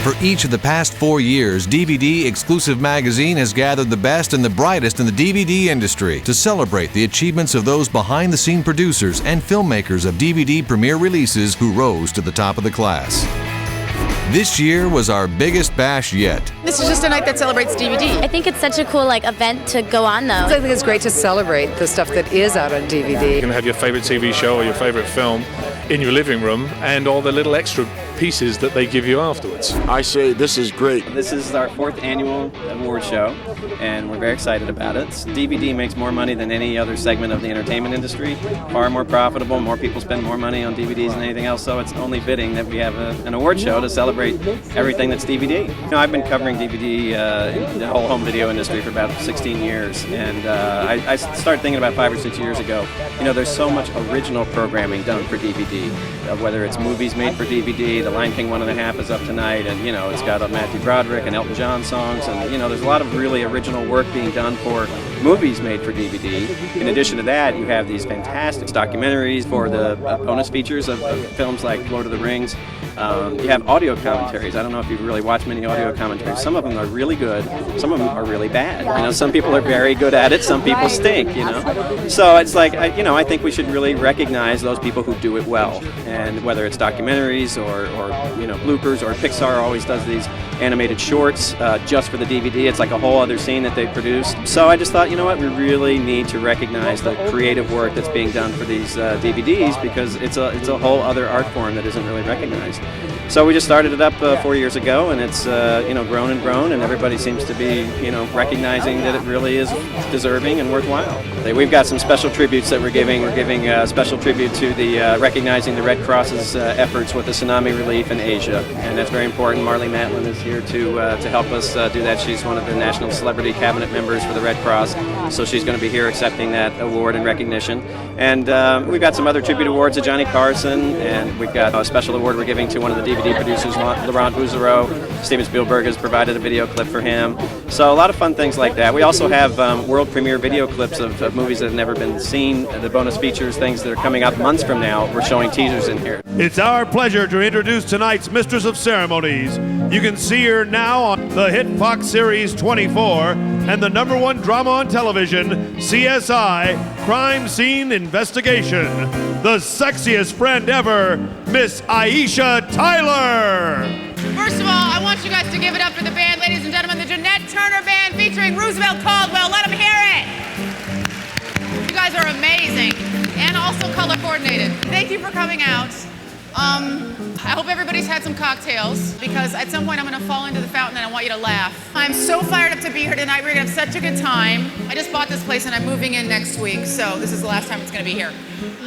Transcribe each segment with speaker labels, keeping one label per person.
Speaker 1: For each of the past 4 years, DVD Exclusive Magazine has gathered the best and the brightest in the DVD industry to celebrate the achievements of those behind-the-scene producers and filmmakers of DVD premiere releases who rose to the top of the class. This year was our biggest bash yet.
Speaker 2: This is just a night that celebrates DVD.
Speaker 3: I think it's such a cool event to go on though.
Speaker 4: I think it's great to celebrate the stuff that is out on DVD.
Speaker 5: You can have your favorite TV show or your favorite film in your living room and all the little extra pieces that they give you afterwards.
Speaker 6: I say this is great.
Speaker 7: This is our 4th annual award show, and we're very excited about it. DVD makes more money than any other segment of the entertainment industry, far more profitable, more people spend more money on DVDs than anything else, so it's only fitting that we have an award show to celebrate everything that's DVD. You know, I've been covering DVD in the whole home video industry for about 16 years, and I started thinking about 5 or 6 years ago, you know, there's so much original programming done for DVD, whether it's movies made for DVD. The Lion King 1.5 is up tonight, and you know it's got Matthew Broderick and Elton John songs, and you know there's a lot of really original work being done for movies made for DVD. In addition to that, you have these fantastic documentaries for the bonus features of films like Lord of the Rings. You have audio commentaries. I don't know if you've really watched many audio commentaries. Some of them are really good. Some of them are really bad. You know, some people are very good at it. Some people stink. You know, so it's like I think we should really recognize those people who do it well. And whether it's documentaries or you know bloopers, or Pixar always does these animated shorts just for the DVD. It's like a whole other scene that they produced. So I just thought, you know what, we really need to recognize the creative work that's being done for these DVDs, because it's a whole other art form that isn't really recognized. So we just started it up 4 years ago, and it's you know grown and grown, and everybody seems to be you know recognizing that it really is deserving and worthwhile. We've got some special tributes that we're giving. We're giving a special tribute to the recognizing the Red Cross's efforts with the tsunami relief in Asia, and that's very important. Marlee Matlin is here to help us do that. She's one of the National Celebrity Cabinet members for the Red Cross, so she's going to be here accepting that award and recognition. And we've got some other tribute awards to Johnny Carson, and we've got a special award we're giving to one of the DVD producers, Laurent Bouzereau. Steven Spielberg has provided a video clip for him. So a lot of fun things like that. We also have world premiere video clips of movies that have never been seen, the bonus features, things that are coming up months from now. We're showing teasers in here.
Speaker 8: It's our pleasure to introduce tonight's Mistress of Ceremonies. You can see her now on the hit Fox series 24 and the #1 drama on television, CSI, Crime Scene Investigation. The sexiest friend ever, Miss Aisha Tyler.
Speaker 2: First of all, I want you guys to give it up for the band, ladies and gentlemen, the Jeanette Turner Band featuring Roosevelt Caldwell. Let them hear it. You guys are amazing and also color coordinated. Thank you for coming out. I hope everybody's had some cocktails, because at some point I'm going to fall into the fountain and I want you to laugh. I'm so fired up to be here tonight. We're going to have such a good time. I just bought this place and I'm moving in next week, so this is the last time it's going to be here.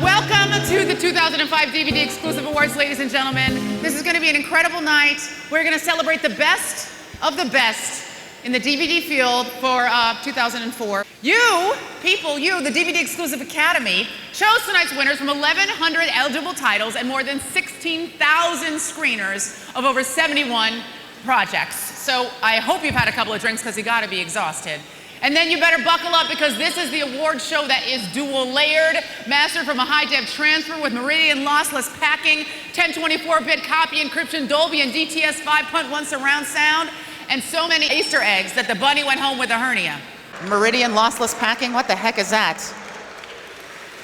Speaker 2: Welcome to the 2005 DVD Exclusive Awards, ladies and gentlemen. This is going to be an incredible night. We're going to celebrate the best of the best in the DVD field for 2004. You, the DVD Exclusive Academy, chose tonight's winners from 1,100 eligible titles and more than 16,000 screeners of over 71 projects. So I hope you've had a couple of drinks, because you got to be exhausted. And then you better buckle up, because this is the award show that is dual layered, mastered from a high-def transfer with Meridian lossless packing, 1024-bit copy encryption, Dolby and DTS 5.1 surround sound, and so many Easter eggs that the bunny went home with a hernia. Meridian lossless packing? What the heck is that?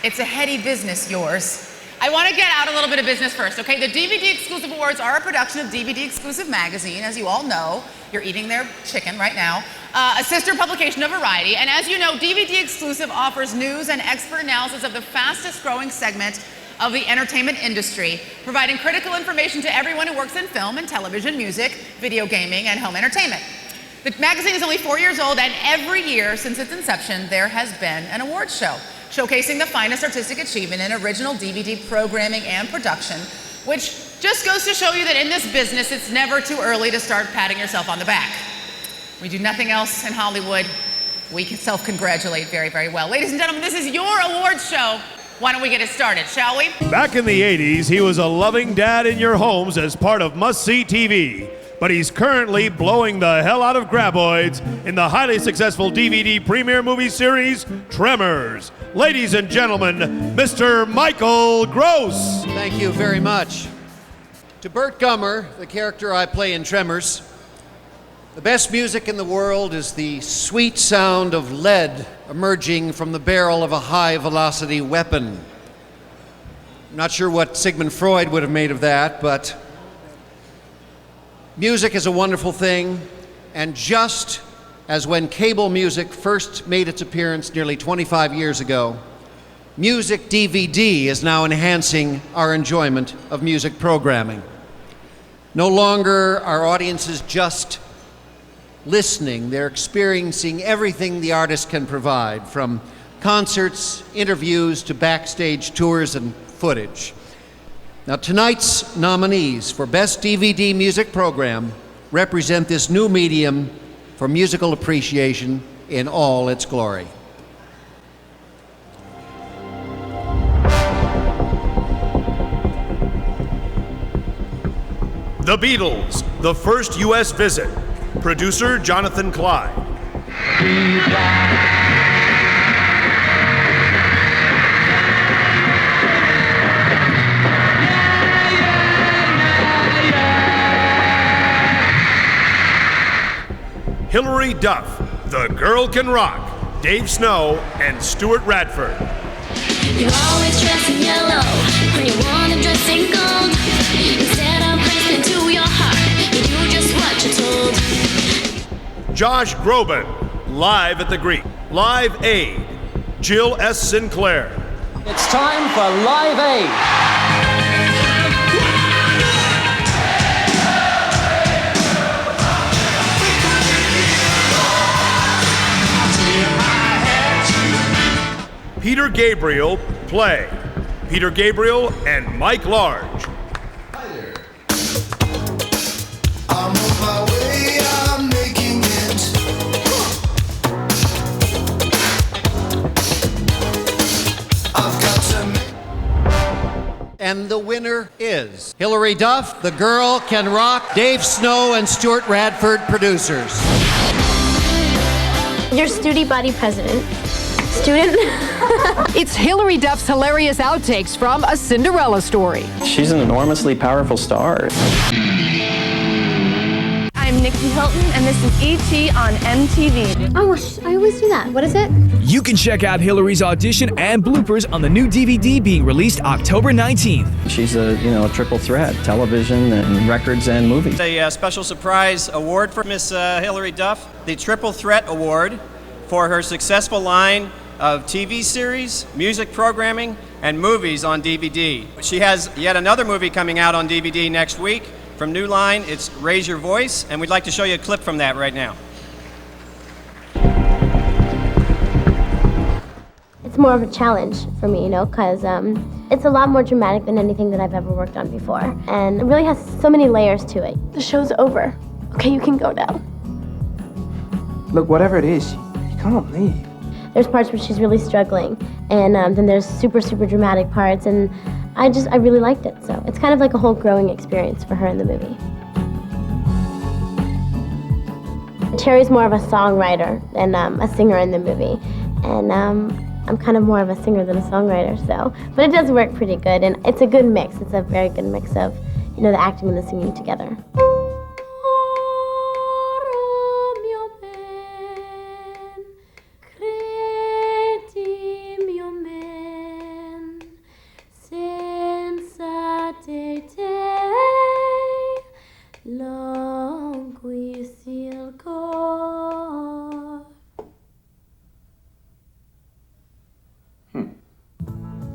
Speaker 2: It's a heady business, yours. I want to get out a little bit of business first, okay? The DVD Exclusive Awards are a production of DVD Exclusive Magazine, as you all know. You're eating their chicken right now. A sister publication of Variety, and as you know, DVD Exclusive offers news and expert analysis of the fastest growing segment of the entertainment industry, providing critical information to everyone who works in film and television, music, video gaming, and home entertainment. The magazine is only 4 years old, and every year since its inception, there has been an awards show showcasing the finest artistic achievement in original DVD programming and production, which just goes to show you that in this business, it's never too early to start patting yourself on the back. We do nothing else in Hollywood. We can self-congratulate very, very well. Ladies and gentlemen, this is your awards show. Why don't we get it started, shall we?
Speaker 8: Back in the 80s, he was a loving dad in your homes as part of Must-See TV. But he's currently blowing the hell out of graboids in the highly successful DVD premiere movie series, Tremors. Ladies and gentlemen, Mr. Michael Gross.
Speaker 9: Thank you very much.
Speaker 6: To Burt Gummer, the character I play in Tremors, the best music in the world is the sweet sound of lead emerging from the barrel of a high-velocity weapon. I'm not sure what Sigmund Freud would have made of that, but music is a wonderful thing, and just as when cable music first made its appearance nearly 25 years ago, music DVD is now enhancing our enjoyment of music programming. No longer are audiences just listening, they're experiencing everything the artist can provide, from concerts, interviews, to backstage tours and footage. Now, tonight's nominees for Best DVD Music Program represent this new medium for musical appreciation in all its glory.
Speaker 8: The Beatles, The First U.S. Visit. Producer Jonathan Clyde. Hilary Duff, The Girl Can Rock. Dave Snow and Stuart Radford.
Speaker 9: You always dress in yellow when you want to dress in gold. Instead of listening to your heart, you do just what you're told.
Speaker 8: Josh Groban, Live at the Greek. Live Aid, Jill S. Sinclair.
Speaker 10: It's time for Live Aid.
Speaker 8: Peter Gabriel, Play. Peter Gabriel and Mike Large.
Speaker 11: Hi there. I'm on my way, I'm making it. I've got to
Speaker 6: And the winner is Hilary Duff, The Girl Can Rock, Dave Snow and Stuart Radford, producers.
Speaker 3: Your Studi Body president. Student.
Speaker 4: It's Hilary Duff's hilarious outtakes from A Cinderella Story.
Speaker 7: She's an enormously powerful star.
Speaker 12: I'm Nikki Hilton, and this is E.T. on MTV.
Speaker 3: Oh, I always do that. What is it?
Speaker 13: You can check out Hilary's audition and bloopers on the new DVD being released October 19th.
Speaker 7: She's a triple threat, television and records and movies. A special surprise award for Miss Hilary Duff, the Triple Threat Award for her successful line of TV series, music programming, and movies on DVD. She has yet another movie coming out on DVD next week from New Line. It's Raise Your Voice, and we'd like to show you a clip from that right now.
Speaker 3: It's more of a challenge for me, because it's a lot more dramatic than anything that I've ever worked on before. And it really has so many layers to it. The show's over. Okay, you can go now.
Speaker 10: Look, whatever it is, you can't leave.
Speaker 3: There's parts where she's really struggling, and then there's super, super dramatic parts, and I really liked it. So it's kind of like a whole growing experience for her in the movie. Terry's more of a songwriter than a singer in the movie, and I'm kind of more of a singer than a songwriter, but it does work pretty good, and it's a good mix. It's a very good mix of, the acting and the singing together.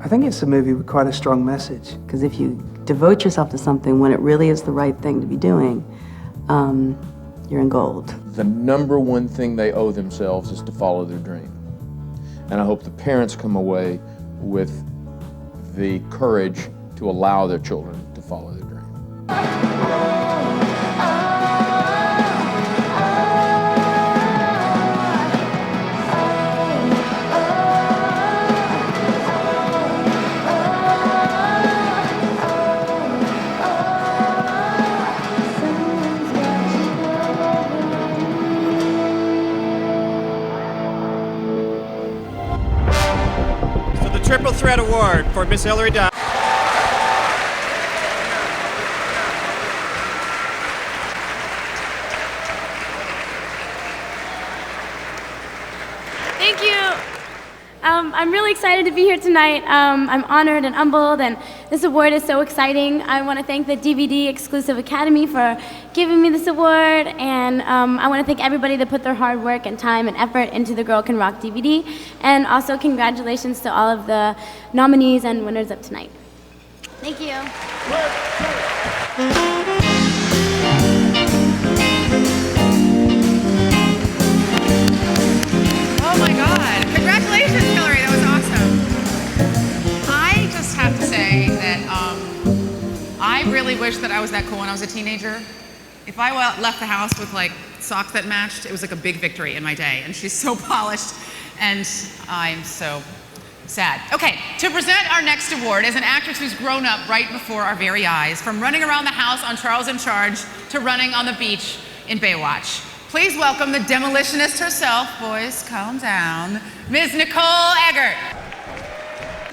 Speaker 10: I think it's a movie with quite a strong message. Because if you devote yourself to something when it really is the right thing to be doing, you're in gold.
Speaker 14: The number one thing they owe themselves is to follow their dream. And I hope the parents come away with the courage to allow their children to follow their dream.
Speaker 7: Triple Threat Award for Miss Hilary Duff.
Speaker 3: I'm really excited to be here tonight. I'm honored and humbled, and this award is so exciting. I want to thank the DVD Exclusive Academy for giving me this award, and I want to thank everybody that put their hard work and time and effort into the Girl Can Rock DVD, and also congratulations to all of the nominees and winners of tonight. Thank you.
Speaker 2: Oh my God. Congratulations, Hilary. That was awesome. I just have to say that I really wish that I was that cool when I was a teenager. If I left the house with like socks that matched, it was like a big victory in my day. And she's so polished, and I'm so sad. Okay, to present our next award is an actress who's grown up right before our very eyes, from running around the house on Charles in Charge to running on the beach in Baywatch. Please welcome the demolitionist herself, boys, calm down, Ms. Nicole Eggert.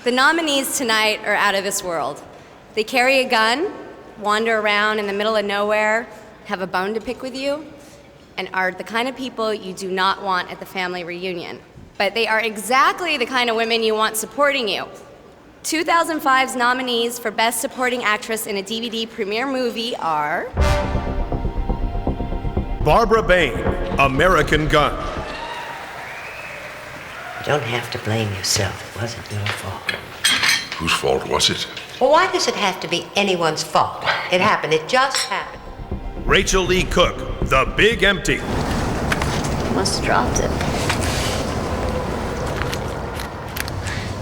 Speaker 15: The nominees tonight are out of this world. They carry a gun, wander around in the middle of nowhere, have a bone to pick with you, and are the kind of people you do not want at the family reunion. But they are exactly the kind of women you want supporting you. 2005's nominees for Best Supporting Actress in a DVD premiere movie are...
Speaker 8: Barbara Bain, American Gun.
Speaker 16: You don't have to blame yourself. It wasn't your fault.
Speaker 17: Whose fault was it?
Speaker 16: Well, why does it have to be anyone's fault? It happened. It just happened.
Speaker 8: Rachel Lee Cook, The Big Empty.
Speaker 18: Must have dropped it.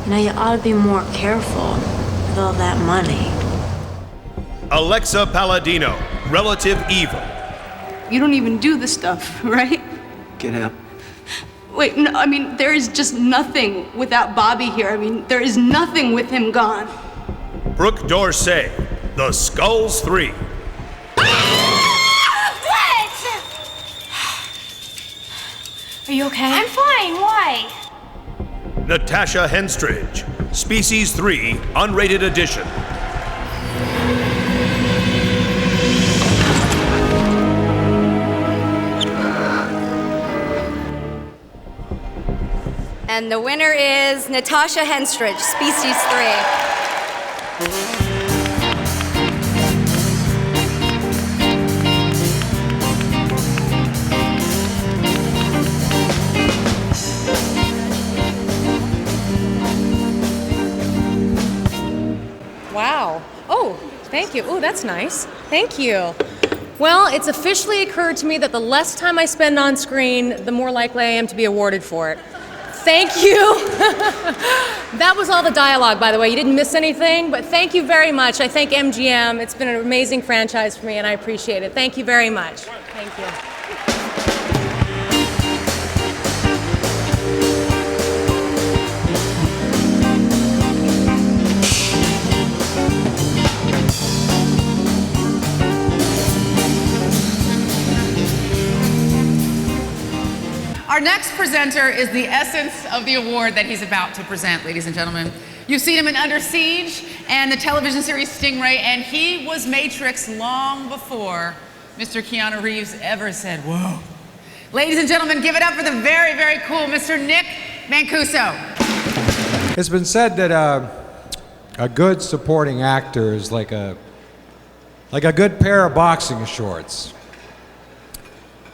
Speaker 18: You know, you ought to be more careful with all that money.
Speaker 8: Alexa Palladino, Relative Evil.
Speaker 19: You don't even do the stuff, right?
Speaker 20: Get out.
Speaker 19: Wait, no, I mean, there is just nothing without Bobby here. I mean, there is nothing with him gone.
Speaker 8: Brooke Dorsey, The Skulls 3.
Speaker 18: Are you okay?
Speaker 21: I'm fine. Why?
Speaker 8: Natasha Henstridge, Species 3, Unrated Edition.
Speaker 15: And the winner is Natasha Henstridge, Species 3.
Speaker 22: Wow. Oh, thank you. Oh, that's nice. Thank you. Well, it's officially occurred to me that the less time I spend on screen, the more likely I am to be awarded for it. Thank you. That was all the dialogue, by the way. You didn't miss anything, but thank you very much. I thank MGM. It's been an amazing franchise for me, and I appreciate it. Thank you very much. Thank you.
Speaker 2: Our next presenter is the essence of the award that he's about to present, ladies and gentlemen. You've seen him in Under Siege and the television series Stingray, and he was Matrix long before Mr. Keanu Reeves ever said, whoa. Ladies and gentlemen, give it up for the very, very cool Mr. Nick Mancuso.
Speaker 23: It's been said that a good supporting actor is like a good pair of boxing shorts.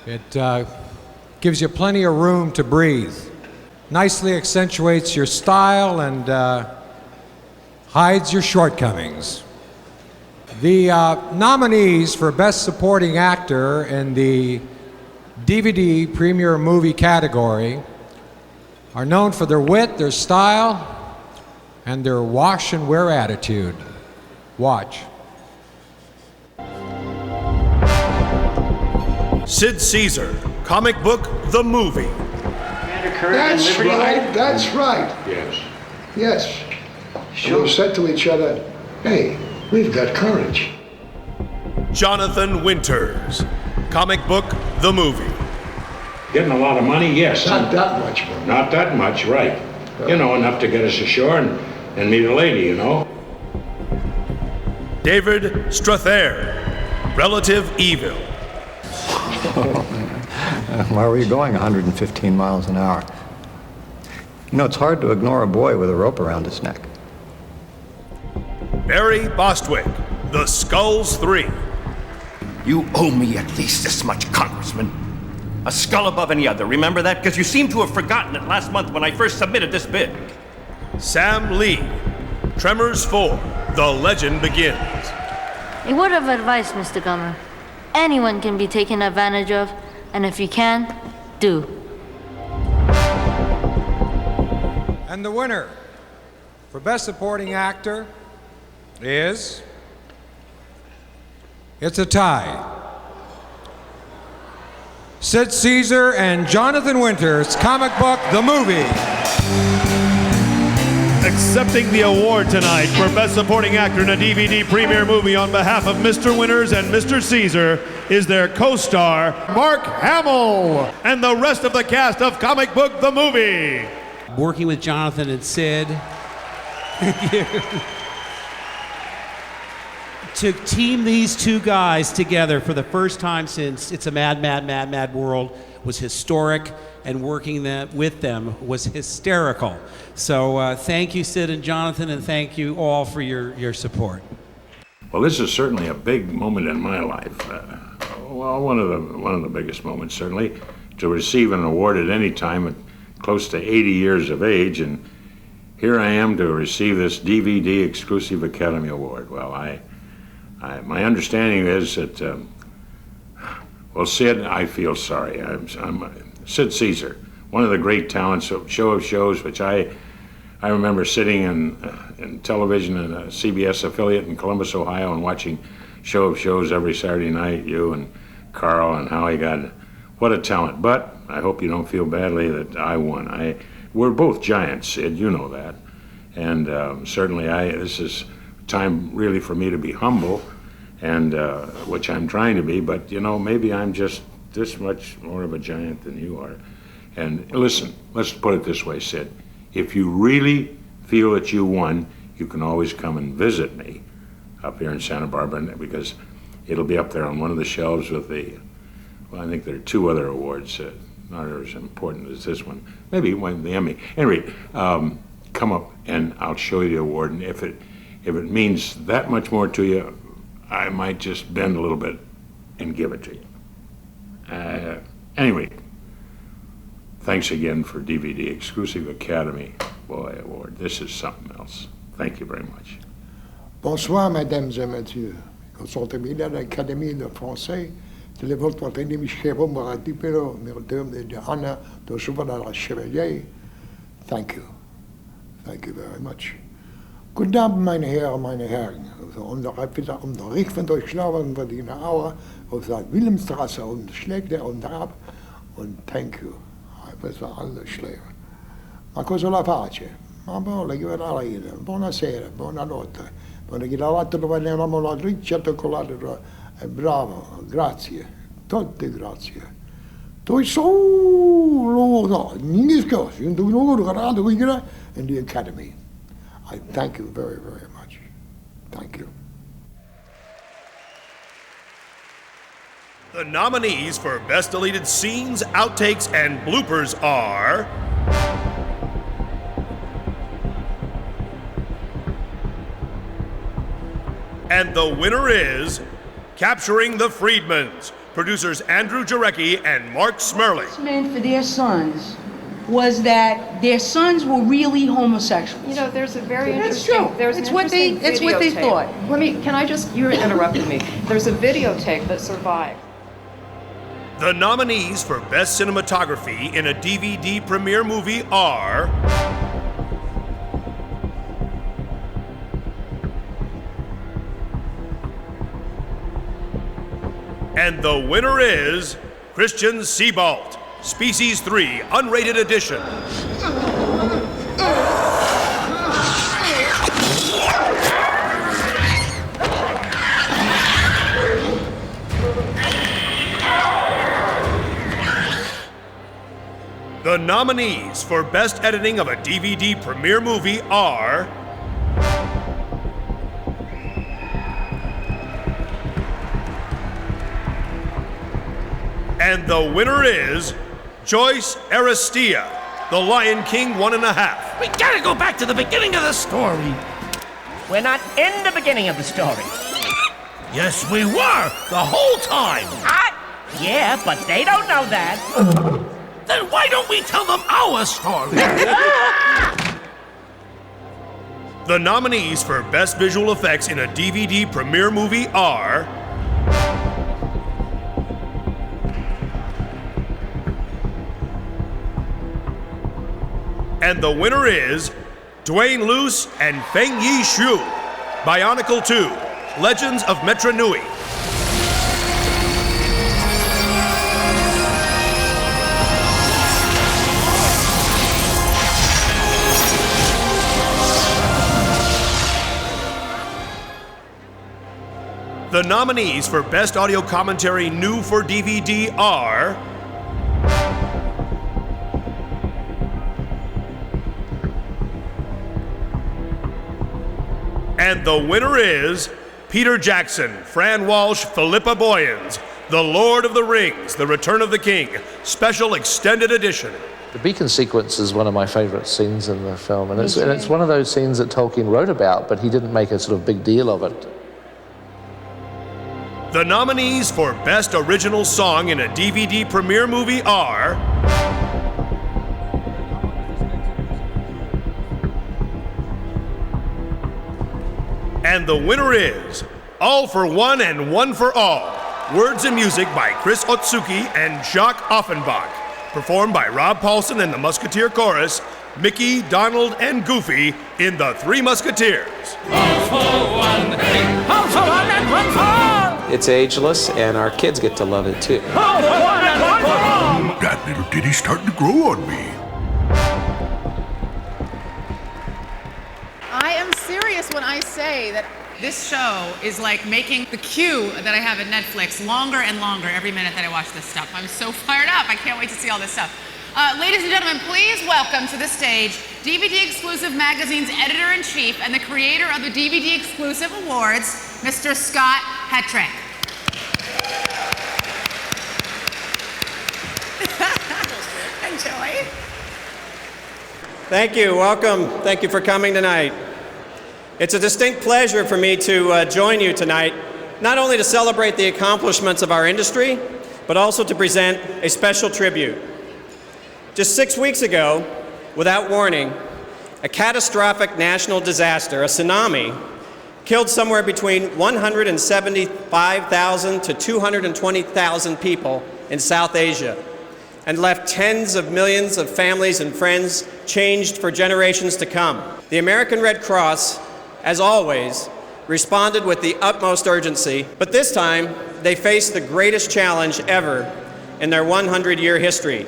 Speaker 23: It gives you plenty of room to breathe, nicely accentuates your style, and hides your shortcomings. The nominees for Best Supporting Actor in the DVD Premiere Movie category are known for their wit, their style, and their wash and wear attitude. Watch.
Speaker 8: Sid Caesar, comic book, the movie.
Speaker 24: That's right, that's right.
Speaker 17: Yes.
Speaker 24: Yes. Sure. We said to each other, hey, we've got courage.
Speaker 8: Jonathan Winters, comic book, the movie.
Speaker 25: Getting a lot of money, yes.
Speaker 24: Not that much money.
Speaker 25: Not that much, right. You know, enough to get us ashore and meet a lady, you know.
Speaker 8: David Strathair, Relative Evil.
Speaker 26: Where were you going 115 miles an hour?
Speaker 1: You know, it's hard to ignore a boy with a rope around his neck.
Speaker 8: Barry Bostwick, The Skulls 3.
Speaker 5: You owe me at least this much, Congressman. A skull above any other. Remember that? Because you seem to have forgotten it last month when I first submitted this bid.
Speaker 8: Sam Lee, Tremors 4, The Legend Begins.
Speaker 9: A word of advice, Mr. Gummer. Anyone can be taken advantage of, and if you can, do.
Speaker 23: And the winner for Best Supporting Actor is... It's a tie. Sid Caesar and Jonathan Winters' comic book, The Movie.
Speaker 8: Accepting the award tonight for Best Supporting Actor in a DVD premiere movie on behalf of Mr. Winters and Mr. Caesar is their co-star, Mark Hamill, and the rest of the cast of Comic Book The Movie.
Speaker 20: Working with Jonathan and Sid. To team these two guys together for the first time since It's a Mad, Mad, Mad, Mad World was historic, and working with them was hysterical. So thank you, Sid and Jonathan, and thank you all for your support.
Speaker 25: Well, this is certainly a big moment in my life. Well, one of the biggest moments, certainly, to receive an award at any time at close to 80 years of age, and here I am to receive this DVD exclusive Academy Award. Well, my understanding is that, well, Sid, I feel sorry. I'm Sid Caesar, one of the great talents of Show of Shows, which I remember sitting in television in a CBS affiliate in Columbus, Ohio, and watching Show of Shows every Saturday night, you and Carl and Howie God. What a talent. But I hope you don't feel badly that I won. We're both giants, Sid, you know that. And certainly this is time really for me to be humble, and which I'm trying to be, but you know, maybe I'm just this much more of a giant than you are. And listen, let's put it this way, Sid. If you really feel that you won, you can always come and visit me up here in Santa Barbara, because it'll be up there on one of the shelves with well, I think there are two other awards, not as important as this one. Maybe one, the Emmy. Anyway, come up and I'll show you the award, and if it means that much more to you, I might just bend a little bit and give it to you. Anyway, thanks again for DVD Exclusive Academy Award. This is something else. Thank you very much.
Speaker 24: Bonsoir, mesdames et messieurs. Consultabilidad à l'Académie de Français, televolt wat in Shapiro Maratipero, Miltum de Honor, to Superla Chevalier. Thank you. Thank you very much. Guten Abend, meine Herren, meine Herren. Unterricht von Durchschlagen von die Auer auf der Wilhelmstraße und schlägt ab. Und thank you. Questo alle schläge. Ma cosa la face? Ma buona che va la ira. Buonasera, buonanotte. Buona che la latte lo veniamo la riccia cioccolata. Bravo, grazie. Tutte grazie. Tu solo no, niente scusi, non devo guardare qui in the Academy. I thank you very, very much. Thank you.
Speaker 8: The nominees for Best Deleted Scenes, Outtakes, and Bloopers are... And the winner is Capturing the Freedmans. Producers Andrew Jarecki and Mark Smerling.
Speaker 21: Meant for their sons was that their sons were really homosexuals.
Speaker 12: You know, there's a very
Speaker 21: That's
Speaker 12: interesting.
Speaker 21: true.
Speaker 12: There's
Speaker 21: It's
Speaker 12: an
Speaker 21: what they.
Speaker 12: interesting
Speaker 21: It's what they
Speaker 12: videotape.
Speaker 21: thought.
Speaker 12: Can I just? You interrupted me. There's a videotape that survived.
Speaker 8: The nominees for Best Cinematography in a DVD premiere movie are... And the winner is Christian Seabalt, Species 3, Unrated Edition. The nominees for Best Editing of a DVD premiere movie are... And the winner is Joyce Aristia, The Lion King 1.5.
Speaker 4: We gotta go back to the beginning of the story.
Speaker 6: We're not in the beginning of the story.
Speaker 4: Yes, we were, the whole time.
Speaker 6: Yeah, but they don't know that.
Speaker 4: Then why don't we tell them our story?
Speaker 8: The nominees for Best Visual Effects in a DVD premiere movie are... And the winner is Dwayne Luce and Feng Yi Shu, Bionicle 2, Legends of Metra Nui. The nominees for Best Audio Commentary New for DVD are... And the winner is Peter Jackson, Fran Walsh, Philippa Boyens, The Lord of the Rings, The Return of the King, Special Extended Edition.
Speaker 10: The beacon sequence is one of my favorite scenes in the film, and it's one of those scenes that Tolkien wrote about, but he didn't make a sort of big deal of it.
Speaker 8: The nominees for Best Original Song in a DVD premiere movie are... And the winner is All for One and One for All. Words and music by Chris Otsuki and Jacques Offenbach. Performed by Rob Paulson and the Musketeer Chorus, Mickey, Donald, and Goofy in The Three Musketeers.
Speaker 4: All for one, all for one and one for all.
Speaker 7: It's ageless, and our kids get to love it too.
Speaker 4: All for one and one for all.
Speaker 17: That little ditty's starting to grow on me.
Speaker 2: I am serious when I say that this show is like making the queue that I have at Netflix longer and longer every minute that I watch this stuff. I'm so fired up. I can't wait to see all this stuff. Ladies and gentlemen, please welcome to the stage DVD Exclusive Magazine's editor-in-chief and the creator of the DVD Exclusive Awards, Mr. Scott Hettrick. Enjoy.
Speaker 7: Thank you. Welcome. Thank you for coming tonight. It's a distinct pleasure for me to join you tonight, not only to celebrate the accomplishments of our industry, but also to present a special tribute. Just 6 weeks ago, without warning, a catastrophic national disaster, a tsunami, killed somewhere between 175,000 to 220,000 people in South Asia, and left tens of millions of families and friends changed for generations to come. The American Red Cross, as always, responded with the utmost urgency, but this time they faced the greatest challenge ever in their 100-year history.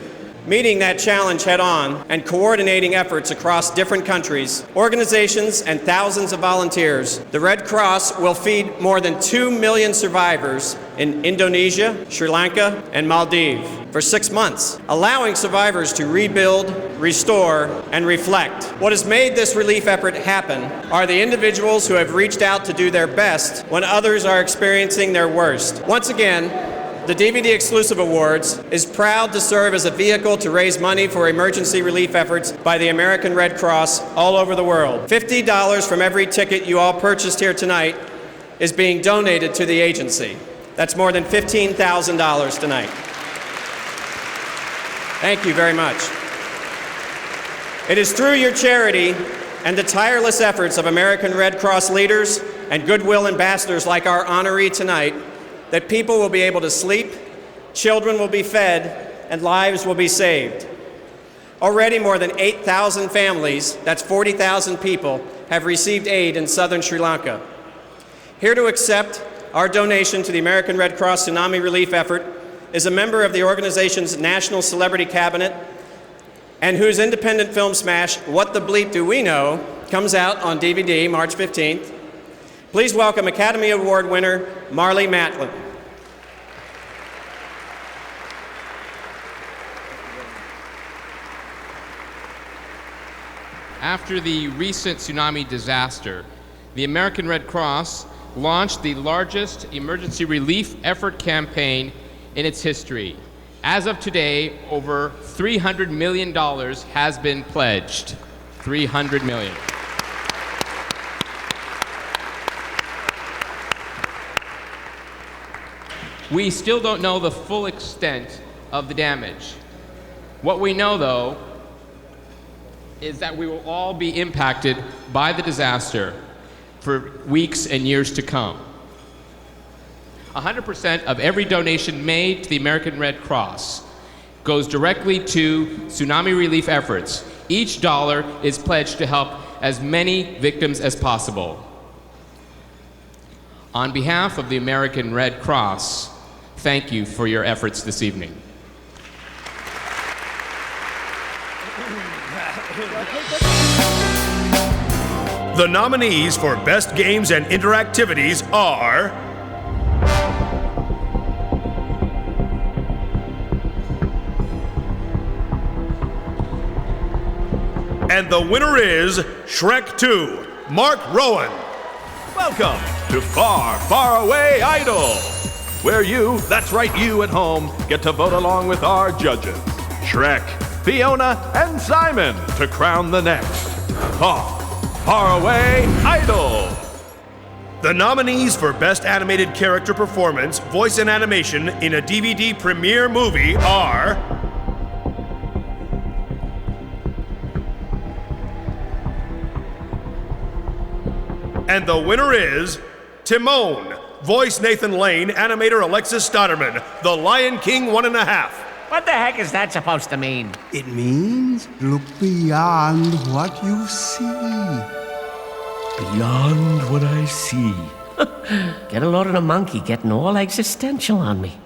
Speaker 7: Meeting that challenge head-on and coordinating efforts across different countries, organizations, and thousands of volunteers, the Red Cross will feed more than 2 million survivors in Indonesia, Sri Lanka, and Maldives for 6 months, allowing survivors to rebuild, restore, and reflect. What has made this relief effort happen are the individuals who have reached out to do their best when others are experiencing their worst. Once again, the DVD Exclusive Awards is proud to serve as a vehicle to raise money for emergency relief efforts by the American Red Cross all over the world. $50 from every ticket you all purchased here tonight is being donated to the agency. That's more than $15,000 tonight. Thank you very much. It is through your charity and the tireless efforts of American Red Cross leaders and goodwill ambassadors like our honoree tonight that people will be able to sleep, children will be fed, and lives will be saved. Already more than 8,000 families, that's 40,000 people, have received aid in southern Sri Lanka. Here to accept our donation to the American Red Cross Tsunami Relief Effort is a member of the organization's National Celebrity Cabinet and whose independent film smash, What the Bleep Do We Know, comes out on DVD March 15th. Please welcome Academy Award winner Marlee Matlin.
Speaker 11: After the recent tsunami disaster, the American Red Cross launched the largest emergency relief effort campaign in its history. As of today, over $300 million has been pledged. $300 million. We still don't know the full extent of the damage. What we know, though, is that we will all be impacted by the disaster for weeks and years to come. 100% of every donation made to the American Red Cross goes directly to tsunami relief efforts. Each dollar is pledged to help as many victims as possible. On behalf of the American Red Cross, thank you for your efforts this evening.
Speaker 8: The nominees for Best Games and Interactivities are and the winner is Shrek 2, Mark Rowan.
Speaker 3: Welcome to Far, Far Away Idol, where you, that's right, you at home, get to vote along with our judges, Shrek, Fiona, and Simon, to crown the next Far, Far Away Idol.
Speaker 8: The nominees for Best Animated Character Performance, Voice and Animation in a DVD premiere movie are and the winner is Timon, voice Nathan Lane, animator Alexis Stotterman, The Lion King 1.5.
Speaker 6: What the heck is that supposed to mean?
Speaker 13: It means look beyond what you see.
Speaker 6: Beyond what I see. Get a load of the monkey getting all existential on me.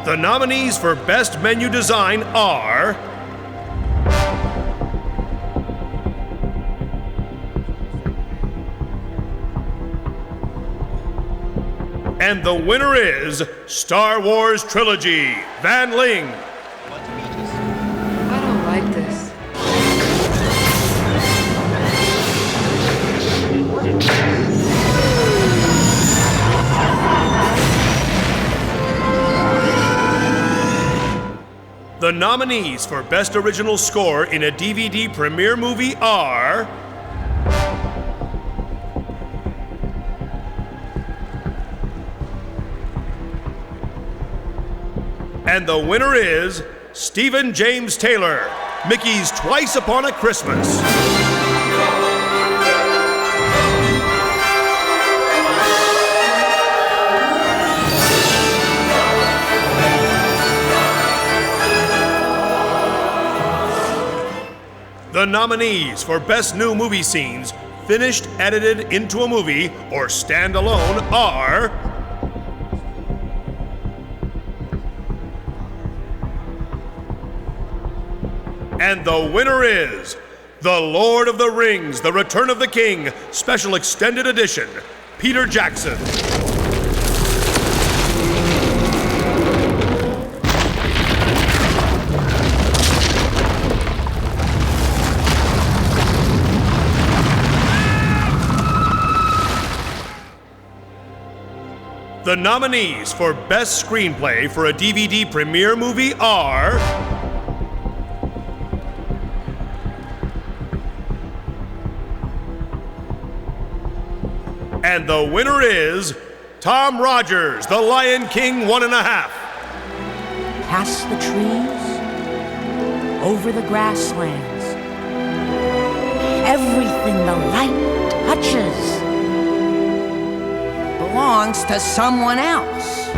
Speaker 8: The nominees for Best Menu Design are and the winner is Star Wars Trilogy, Van Ling.
Speaker 14: I don't like this.
Speaker 8: The nominees for Best Original Score in a DVD premiere movie are and the winner is Stephen James Taylor, Mickey's Twice Upon a Christmas. The nominees for Best New Movie Scenes, finished, edited into a movie, or standalone are and the winner is The Lord of the Rings, The Return of the King, Special Extended Edition, Peter Jackson. The nominees for Best Screenplay for a DVD premiere movie are and the winner is Tom Rogers, The Lion King 1.5.
Speaker 16: Past the trees, over the grasslands, everything the light touches belongs to someone else.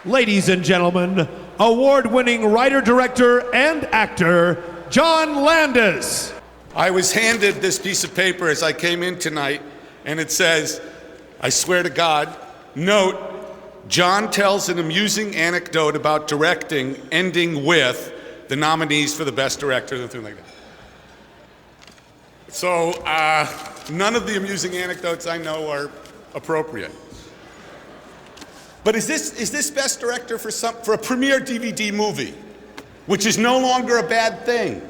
Speaker 8: Ladies and gentlemen, award-winning writer, director, and actor, John Landis.
Speaker 19: I was handed this piece of paper as I came in tonight, and it says, I swear to God, note, John tells an amusing anecdote about directing, ending with the nominees for the best director, or something like that. So, none of the amusing anecdotes I know are appropriate. But is this best director for a premiere DVD movie, which is no longer a bad thing?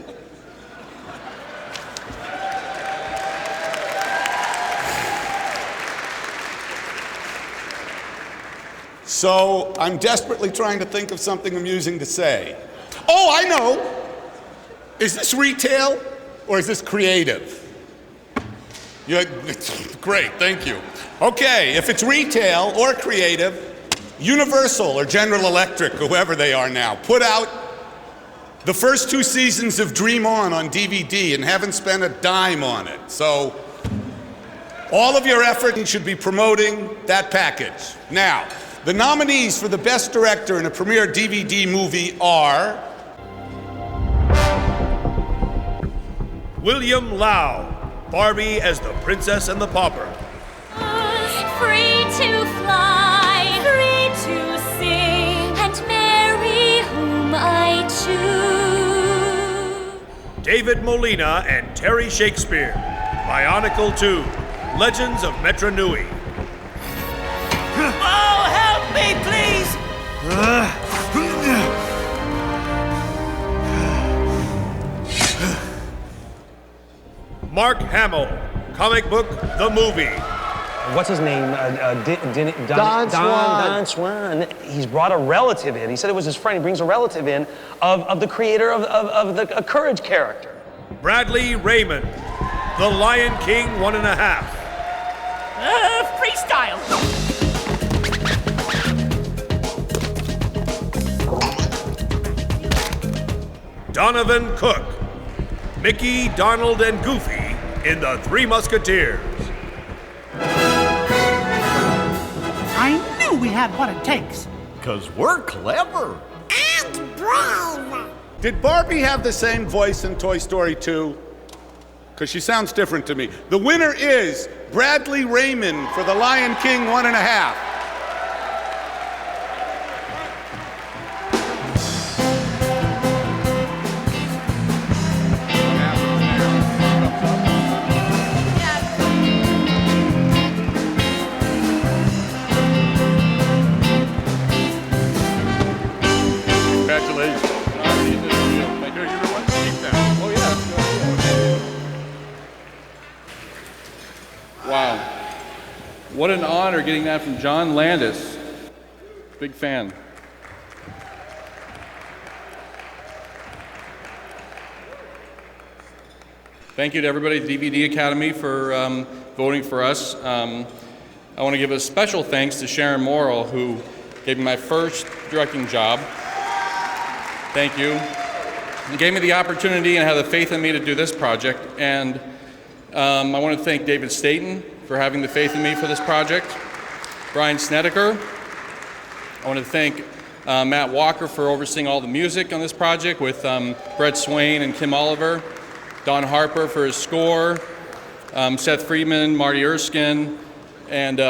Speaker 19: So I'm desperately trying to think of something amusing to say. Oh, I know. Is this retail or is this creative? Yeah, great, thank you. Okay, if it's retail or creative, Universal or General Electric, whoever they are now, put out the first 2 seasons of Dream On DVD and haven't spent a dime on it. So all of your effort should be promoting that package. Now, the nominees for the Best Director in a Premiere DVD movie are
Speaker 8: William Lau, Barbie as the Princess and the Pauper.
Speaker 1: Free to fly, free to sing, and marry whom I choose.
Speaker 8: David Molina and Terry Shakespeare, Bionicle 2, Legends of Metra Nui.
Speaker 16: Oh, help me, please!
Speaker 8: Mark Hamill, comic book The Movie.
Speaker 14: What's his name?
Speaker 15: Don
Speaker 14: Swan. He's brought a relative in. He said it was his friend. He brings a relative in of the creator of the Courage character.
Speaker 8: Bradley Raymond, The Lion King 1.5.
Speaker 16: Freestyle!
Speaker 8: Donovan Cook, Mickey, Donald, and Goofy in The Three Musketeers.
Speaker 15: I knew we had what it takes.
Speaker 19: 'Cause we're clever.
Speaker 15: And brave.
Speaker 19: Did Barbie have the same voice in Toy Story 2? Because she sounds different to me. The winner is Bradley Raymond for The Lion King 1.5.
Speaker 18: Wow. What an honor getting that from John Landis. Big fan. Thank you to everybody at the DVD Academy for voting for us. I want to give a special thanks to Sharon Morrill, who gave me my first directing job. Thank you. He gave me the opportunity and had the faith in me to do this project. And I want to thank David Staten for having the faith in me for this project. Brian Snedeker. I want to thank Matt Walker for overseeing all the music on this project with Brett Swain and Kim Oliver. Don Harper for his score. Seth Friedman, Marty Erskine, and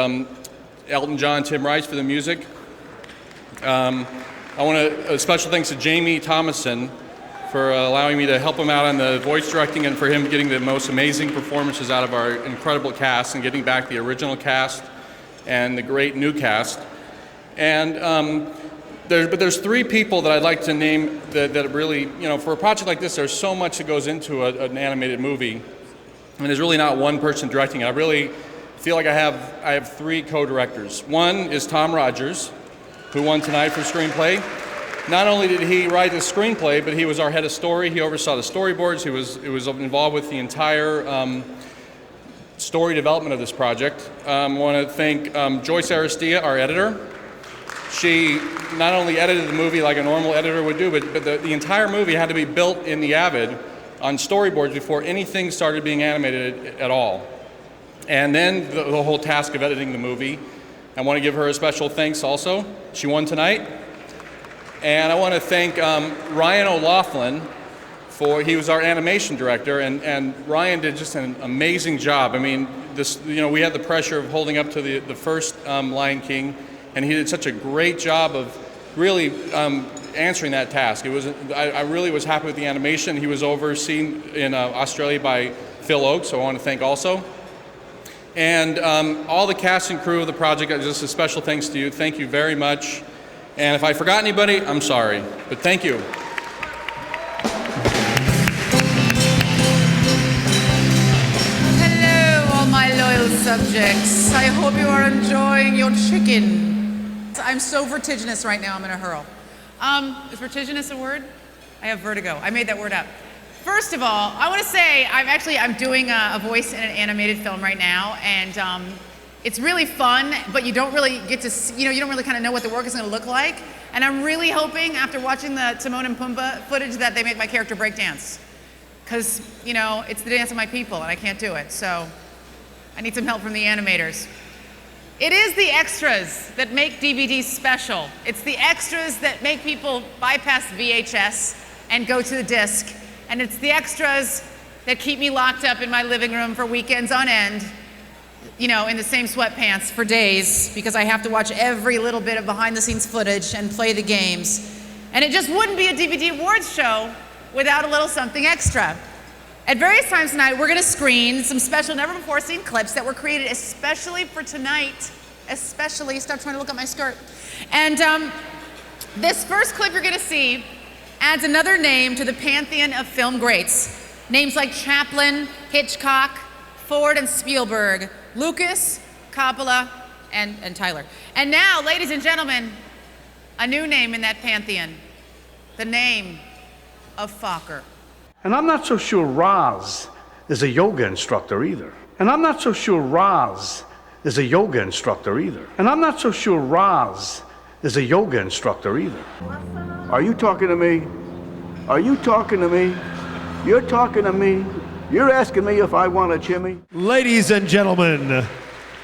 Speaker 18: Elton John, Tim Rice for the music. I want a special thanks to Jamie Thomason for allowing me to help him out on the voice directing and for him getting the most amazing performances out of our incredible cast and getting back the original cast and the great new cast. And there's 3 people that I'd like to name that really, for a project like this, there's so much that goes into an animated movie, and there's really not one person directing it. I really feel like I have 3 co-directors. One is Tom Rogers, who won tonight for screenplay. Not only did he write the screenplay, but he was our head of story. He oversaw the storyboards. He was involved with the entire story development of this project. I want to thank Joyce Aristia, our editor. She not only edited the movie like a normal editor would do, but the entire movie had to be built in the Avid on storyboards before anything started being animated at all. And then the whole task of editing the movie. I want to give her a special thanks also. She won tonight. And I want to thank Ryan O'Loughlin he was our animation director, and Ryan did just an amazing job. I mean, we had the pressure of holding up to the first Lion King, and he did such a great job of really answering that task. I really was happy with the animation. He was overseen in Australia by Phil Oakes, so I want to thank also. And all the cast and crew of the project, just a special thanks to you. Thank you very much. And if I forgot anybody, I'm sorry, but thank you.
Speaker 2: Hello, all my loyal subjects. I hope you are enjoying your chicken. I'm so vertiginous right now, I'm gonna hurl. Is vertiginous a word? I have vertigo. I made that word up. First of all, I want to say I'm doing a voice in an animated film right now, and it's really fun, but you don't really get to see, you don't really kind of know what the work is going to look like. And I'm really hoping, after watching the Timon and Pumbaa footage, that they make my character break dance, because it's the dance of my people, and I can't do it. So I need some help from the animators. It is the extras that make DVDs special. It's the extras that make people bypass VHS and go to the disc. And it's the extras that keep me locked up in my living room for weekends on end, in the same sweatpants for days, because I have to watch every little bit of behind the scenes footage and play the games. And it just wouldn't be a DVD awards show without a little something extra. At various times tonight, we're gonna screen some special, never before seen clips that were created especially for tonight. Especially, stop trying to look at my skirt. And this first clip you're gonna see adds another name to the pantheon of film greats. Names like Chaplin, Hitchcock, Ford, and Spielberg, Lucas, Coppola, and Tyler. And now, ladies and gentlemen, a new name in that pantheon, the name of Fokker.
Speaker 5: And I'm not so sure Roz is a yoga instructor either. And I'm not so sure Roz is a yoga instructor either. And I'm not so sure Roz is a yoga instructor either.
Speaker 9: Are you talking to me? Are you talking to me? You're talking to me? You're asking me if I want a chimney?
Speaker 8: Ladies and gentlemen,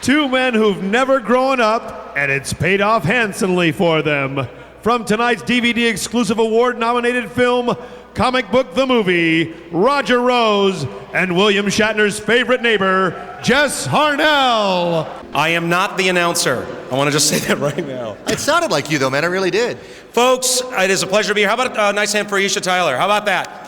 Speaker 8: two men who've never grown up, and it's paid off handsomely for them. From tonight's DVD exclusive award-nominated film, Comic Book the Movie, Roger Rose and William Shatner's favorite neighbor, Jess Harnell.
Speaker 20: I am not the announcer. I want to just say that right now.
Speaker 22: It sounded like you, though, man. It really did.
Speaker 20: Folks, it is a pleasure to be here. How about a nice hand for Aisha Tyler? How about that?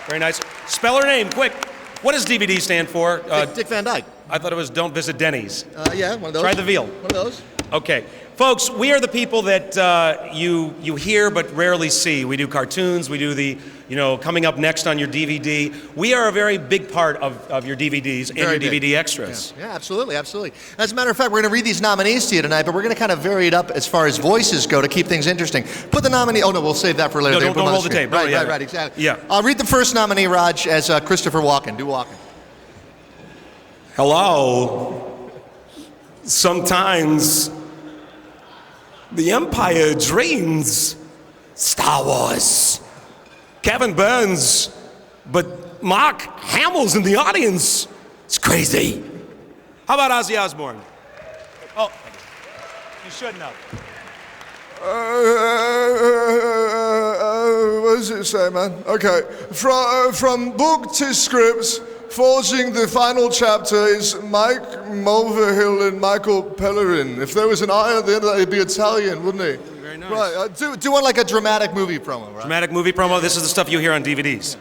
Speaker 20: Very nice. Spell her name, quick. What does DVD stand for?
Speaker 22: Dick Van Dyke.
Speaker 20: I thought it was Don't Visit Denny's.
Speaker 22: Yeah, one of those.
Speaker 20: Try the veal.
Speaker 22: One of those.
Speaker 20: Okay. Folks, we are the people that you hear but rarely see. We do cartoons, we do the, coming up next on your DVD. We are a very big part of your DVDs and your DVD extras.
Speaker 22: Yeah, absolutely, absolutely. As a matter of fact, we're going to read these nominees to you tonight, but we're going to kind of vary it up as far as voices go to keep things interesting. Put the nominee, oh no, we'll save that for later.
Speaker 20: No, don't roll the tape.
Speaker 22: Right, exactly.
Speaker 20: Yeah.
Speaker 22: I'll read the first nominee, Raj, as Christopher Walken. Do Walken.
Speaker 20: Hello. Sometimes the Empire dreams Star Wars. Kevin Burns, but Mark Hamill's in the audience. It's crazy. How about Ozzy Osbourne? Oh, you should know.
Speaker 23: What does it say, man? Okay. From book to scripts, forging the final chapter is Mike Mulvihill and Michael Pellerin. If there was an I at the end of that, it'd be Italian, wouldn't he?
Speaker 20: Very nice.
Speaker 22: Right. Do one like a dramatic movie promo, right?
Speaker 20: Dramatic movie promo. This is the stuff you hear on DVDs.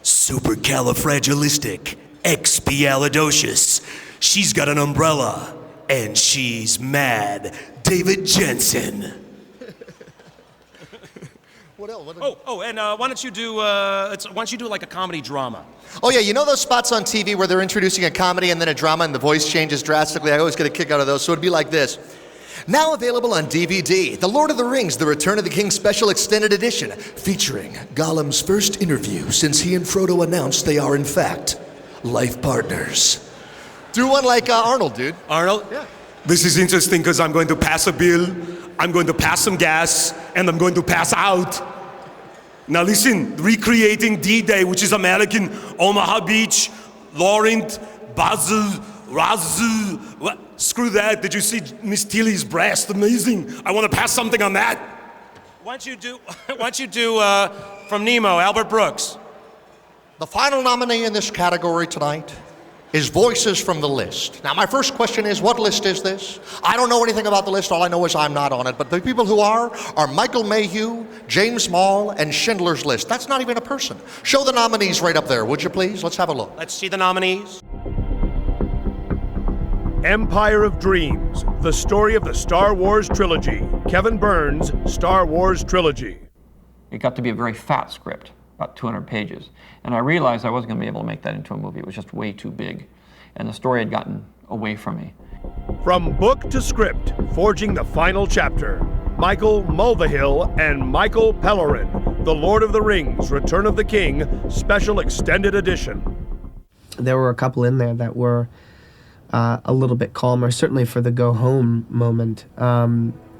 Speaker 26: Supercalifragilistic, expialidocious. She's got an umbrella, and she's mad. David Jensen.
Speaker 22: What else?
Speaker 20: And why don't you do like a comedy drama?
Speaker 22: Oh yeah, you know those spots on TV where they're introducing a comedy and then a drama and the voice changes drastically? I always get a kick out of those, so it'd be like this. Now available on DVD, The Lord of the Rings, The Return of the King Special Extended Edition, featuring Gollum's first interview since he and Frodo announced they are in fact life partners. Do one like Arnold, dude.
Speaker 20: Arnold?
Speaker 22: Yeah.
Speaker 20: This is interesting because I'm going to pass a bill, I'm going to pass some gas, and I'm going to pass out. Now listen, recreating D-Day, which is American, Omaha Beach, Laurent, Basel, Razzle. What? Screw that. Did you see Miss Tilly's breast? Amazing. I want to pass something on that. Why don't you do from Nemo, Albert Brooks?
Speaker 22: The final nominee in this category tonight is Voices from the List. Now, my first question is, what list is this? I don't know anything about the list. All I know is I'm not on it. But the people who are Michael Mayhew, James Small, and Schindler's List. That's not even a person. Show the nominees right up there, would you please? Let's have a look.
Speaker 20: Let's see the nominees.
Speaker 8: Empire of Dreams, the story of the Star Wars trilogy. Kevin Burns' Star Wars trilogy.
Speaker 27: It got to be a very fat script, about 200 pages. And I realized I wasn't going to be able to make that into a movie. It was just way too big. And the story had gotten away from me.
Speaker 8: From book to script, forging the final chapter, Michael Mulvihill and Michael Pellerin, The Lord of the Rings, Return of the King, Special Extended Edition.
Speaker 4: There were a couple in there that were a little bit calmer, certainly for the go home moment,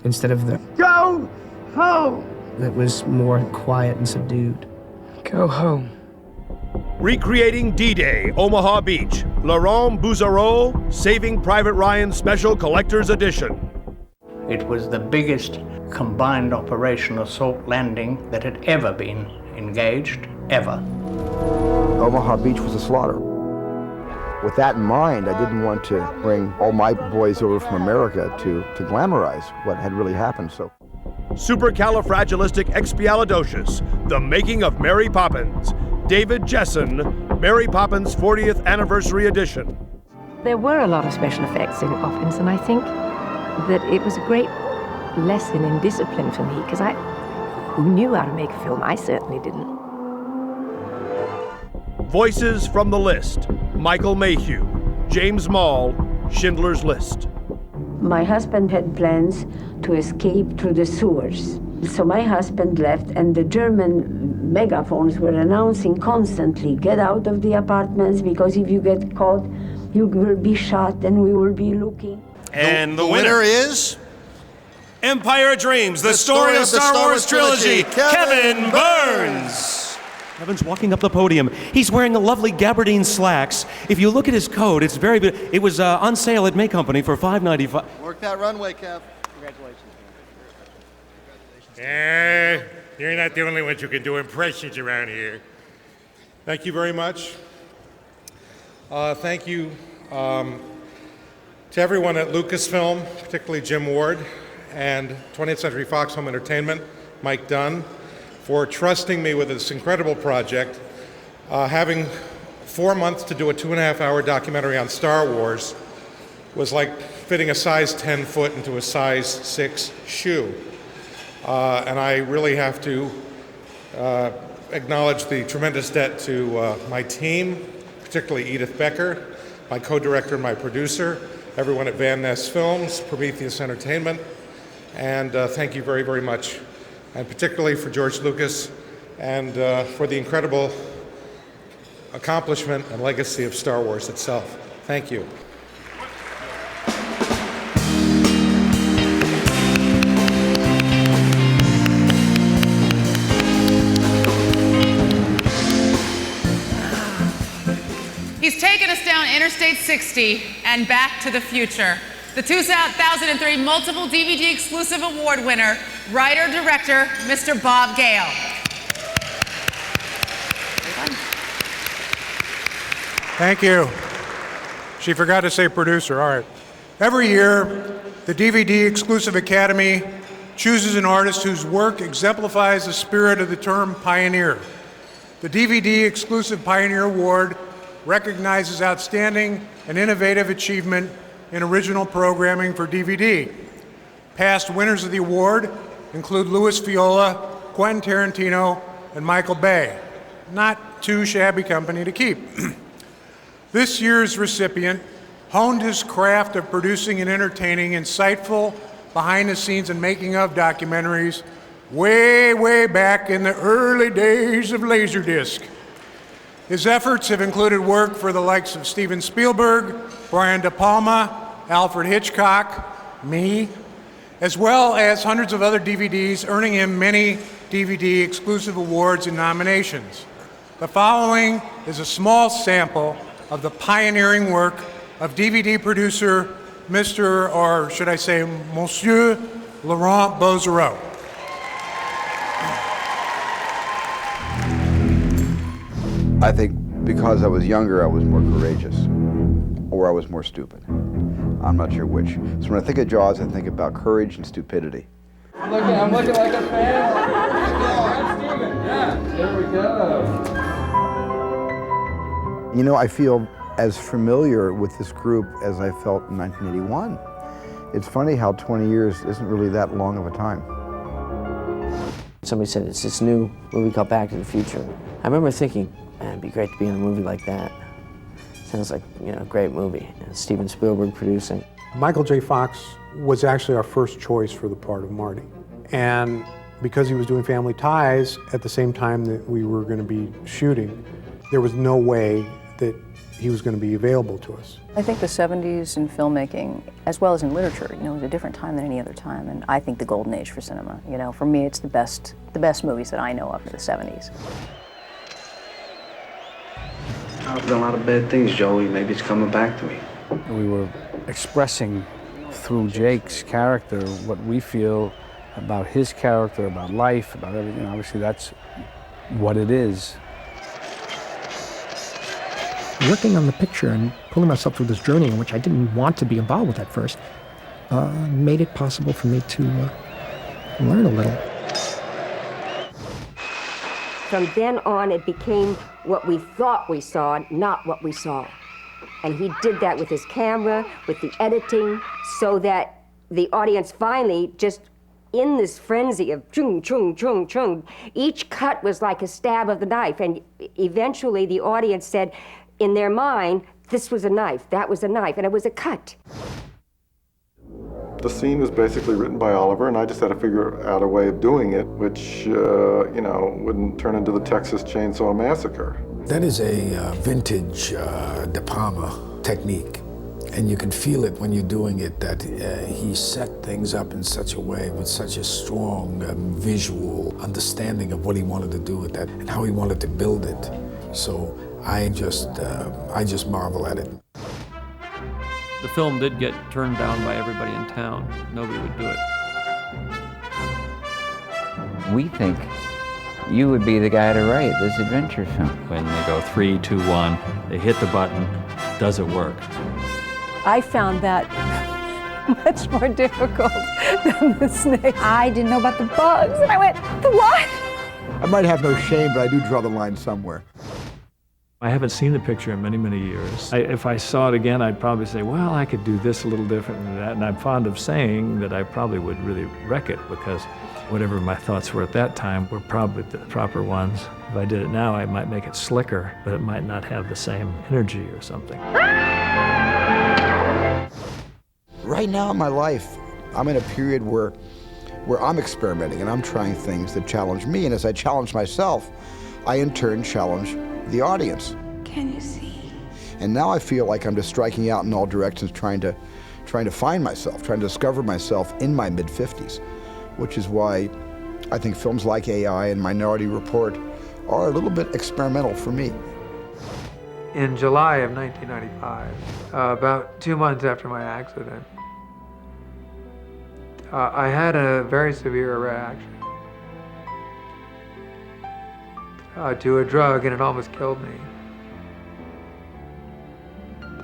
Speaker 4: instead of the
Speaker 9: Go home!
Speaker 4: It was more quiet and subdued. Go home.
Speaker 8: Recreating D-Day, Omaha Beach, Laurent Bouzereau, Saving Private Ryan Special Collector's Edition.
Speaker 10: It was the biggest combined operational assault landing that had ever been engaged, ever.
Speaker 12: Omaha Beach was a slaughter. With that in mind, I didn't want to bring all my boys over from America to glamorize what had really happened. So,
Speaker 8: Supercalifragilisticexpialidocious, The Making of Mary Poppins, David Jessen, Mary Poppins 40th Anniversary Edition.
Speaker 17: There were a lot of special effects in Poppins, and I think that it was a great lesson in discipline for me, because who knew how to make a film? I certainly didn't.
Speaker 8: Voices from the List, Michael Mayhew, James Maul, Schindler's List.
Speaker 21: My husband had plans to escape through the sewers. So my husband left, and the German megaphones were announcing constantly, get out of the apartments, because if you get caught, you will be shot and we will be looking.
Speaker 20: And the winner is Empire of Dreams, the story of Star Wars trilogy, Kevin Burns.
Speaker 24: Kevin's walking up the podium. He's wearing a lovely gabardine slacks. If you look at his coat, it's very good. It was on sale at May Company for $5.95.
Speaker 22: Work that runway, Kev.
Speaker 10: Congratulations.
Speaker 25: You're not the only ones who can do impressions around here.
Speaker 8: Thank you very much. Thank you to everyone at Lucasfilm, particularly Jim Ward, and 20th Century Fox Home Entertainment, Mike Dunn, for trusting me with this incredible project. Having 4 months to do a 2.5-hour documentary on Star Wars was like fitting a size 10 foot into a size 6 shoe. And I really have to acknowledge the tremendous debt to my team, particularly Edith Becker, my co-director and my producer, everyone at Van Ness Films, Prometheus Entertainment, and thank you very, very much, and particularly for George Lucas and for the incredible accomplishment and legacy of Star Wars itself. Thank you.
Speaker 2: He's taken us down Interstate 60 and back to the future. The 2003 multiple DVD exclusive award winner, writer-director, Mr. Bob Gale.
Speaker 28: Thank you. She forgot to say producer, all right. Every year, the DVD Exclusive Academy chooses an artist whose work exemplifies the spirit of the term pioneer. The DVD Exclusive Pioneer Award recognizes outstanding and innovative achievement in original programming for DVD. Past winners of the award include Louis Viola, Quentin Tarantino, and Michael Bay. Not too shabby company to keep. This year's recipient honed his craft of producing and entertaining insightful behind-the-scenes and making-of documentaries way, way back in the early days of Laserdisc. His efforts have included work for the likes of Steven Spielberg, Brian De Palma, Alfred Hitchcock, me, as well as hundreds of other DVDs, earning him many DVD exclusive awards and nominations. The following is a small sample of the pioneering work of DVD producer Mr., or should I say, Monsieur Laurent Bouzereau.
Speaker 12: I think because I was younger, I was more courageous, or I was more stupid. I'm not sure which. So when I think of Jaws, I think about courage and stupidity.
Speaker 29: I'm looking like a fan. That's Steven. Yeah, there we go.
Speaker 12: You know, I feel as familiar with this group as I felt in 1981. It's funny how 20 years isn't really that long of a time.
Speaker 30: Somebody said it's this new movie called Back to the Future. I remember thinking, man, it'd be great to be in a movie like that. Sounds like, a great movie. And Steven Spielberg producing.
Speaker 28: Michael J. Fox was actually our first choice for the part of Marty. And because he was doing Family Ties at the same time that we were going to be shooting, there was no way that he was going to be available to us.
Speaker 1: I think the 70s in filmmaking, as well as in literature, was a different time than any other time, and I think the golden age for cinema. For me, it's the best movies that I know of are the 70s.
Speaker 3: I've done a lot of bad things, Joey. Maybe it's coming back to me.
Speaker 6: We were expressing through Jake's character what we feel about his character, about life, about everything. Obviously, that's what it is.
Speaker 7: Working on the picture and pulling myself through this journey in which I didn't want to be involved with at first made it possible for me to learn a little.
Speaker 11: From then on, it became what we thought we saw, not what we saw. And he did that with his camera, with the editing, so that the audience finally just in this frenzy of chung, chung, chung, chung, each cut was like a stab of the knife. And eventually the audience said, in their mind, this was a knife, that was a knife, and it was a cut.
Speaker 13: The scene was basically written by Oliver, and I just had to figure out a way of doing it, which, wouldn't turn into the Texas Chainsaw Massacre.
Speaker 14: That is a vintage De Palma technique, and you can feel it when you're doing it, that he set things up in such a way with such a strong visual understanding of what he wanted to do with that and how he wanted to build it. So I just marvel at it.
Speaker 27: The film did get turned down by everybody in town. Nobody would do it.
Speaker 15: We think you would be the guy to write this adventure film.
Speaker 16: When they go 3, 2, 1, they hit the button, does it work?
Speaker 1: I found that much more difficult than the snake. I didn't know about the bugs, and I went, the what?
Speaker 12: I might have no shame, but I do draw the line somewhere.
Speaker 16: I haven't seen the picture in many, many years. If I saw it again, I'd probably say, well, I could do this a little different than that. And I'm fond of saying that I probably would really wreck it because whatever my thoughts were at that time were probably the proper ones. If I did it now, I might make it slicker, but it might not have the same energy or something.
Speaker 12: Right now in my life, I'm in a period where I'm experimenting and I'm trying things that challenge me. And as I challenge myself, I in turn challenge the audience.
Speaker 11: Can you see?
Speaker 12: And now I feel like I'm just striking out in all directions, trying to find myself, trying to discover myself in my mid-50s, which is why I think films like AI and Minority Report are a little bit experimental for me.
Speaker 19: In July of 1995, about 2 months after my accident, I had a very severe reaction to a drug, and it almost killed me.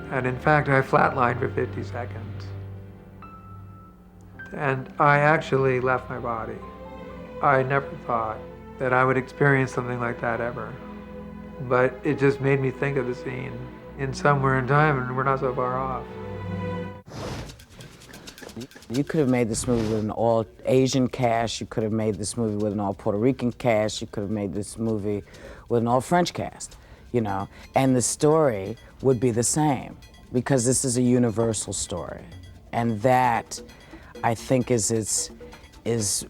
Speaker 19: And in fact, I flatlined for 50 seconds. And I actually left my body. I never thought that I would experience something like that ever. But it just made me think of the scene in Somewhere in Time, and we're not so far off.
Speaker 30: You could have made this movie with an all-Asian cast. You could have made this movie with an all-Puerto Rican cast. You could have made this movie with an all-French cast, and the story would be the same because this is a universal story. And that, I think, is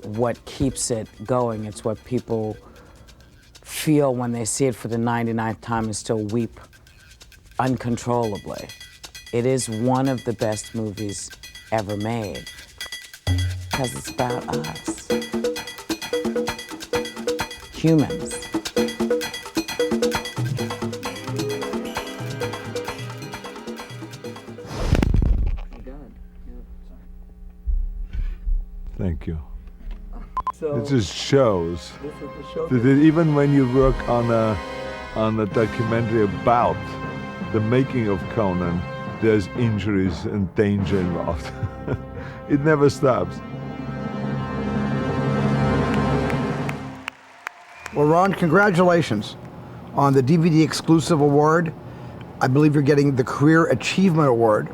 Speaker 30: what keeps it going. It's what people feel when they see it for the 99th time and still weep uncontrollably. It is one of the best movies ever made because it's about us, humans.
Speaker 31: Thank you.
Speaker 1: So,
Speaker 31: it just shows
Speaker 1: show.
Speaker 31: that even when you work on a documentary about the making of Conan, there's injuries and danger involved. It never stops.
Speaker 12: Well, Ron, congratulations on the DVD Exclusive Award. I believe you're getting the Career Achievement Award,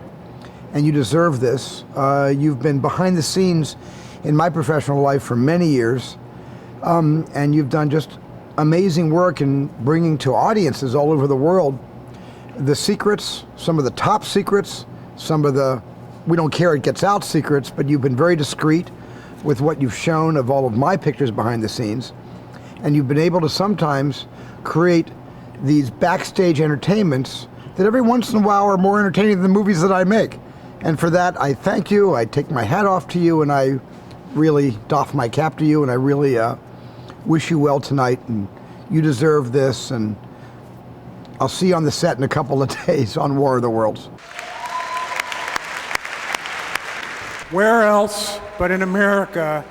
Speaker 12: and you deserve this. You've been behind the scenes in my professional life for many years, and you've done just amazing work in bringing to audiences all over the world the secrets, some of the top secrets, some of the we don't care it gets out secrets, but you've been very discreet with what you've shown of all of my pictures behind the scenes. And you've been able to sometimes create these backstage entertainments that every once in a while are more entertaining than the movies that I make. And for that, I thank you, I take my hat off to you, and I really doff my cap to you, and I really wish you well tonight, and you deserve this, and I'll see you on the set in a couple of days on War of the Worlds.
Speaker 28: Where else but in America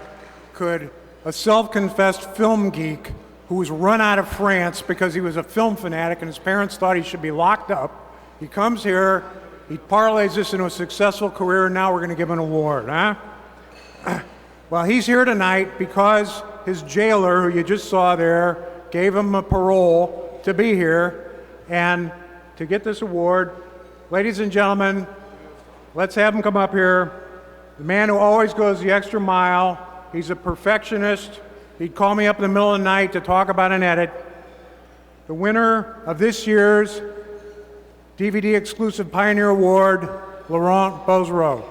Speaker 28: could a self-confessed film geek who was run out of France because he was a film fanatic and his parents thought he should be locked up, he comes here, he parlays this into a successful career, and now we're going to give him an award, huh? Well, he's here tonight because his jailer, who you just saw there, gave him a parole to be here and to get this award. Ladies and gentlemen, let's have him come up here. The man who always goes the extra mile. He's a perfectionist. He'd call me up in the middle of the night to talk about an edit. The winner of this year's DVD Exclusive Pioneer Award, Laurent Bozereau.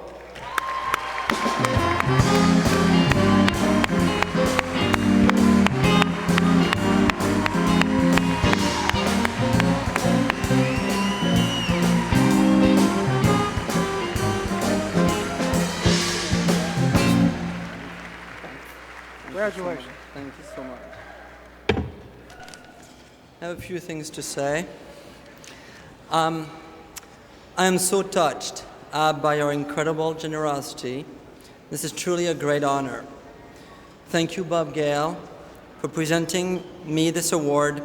Speaker 28: Congratulations.
Speaker 4: Thank you so much. I have a few things to say. I am so touched by your incredible generosity. This is truly a great honor. Thank you, Bob Gale, for presenting me this award,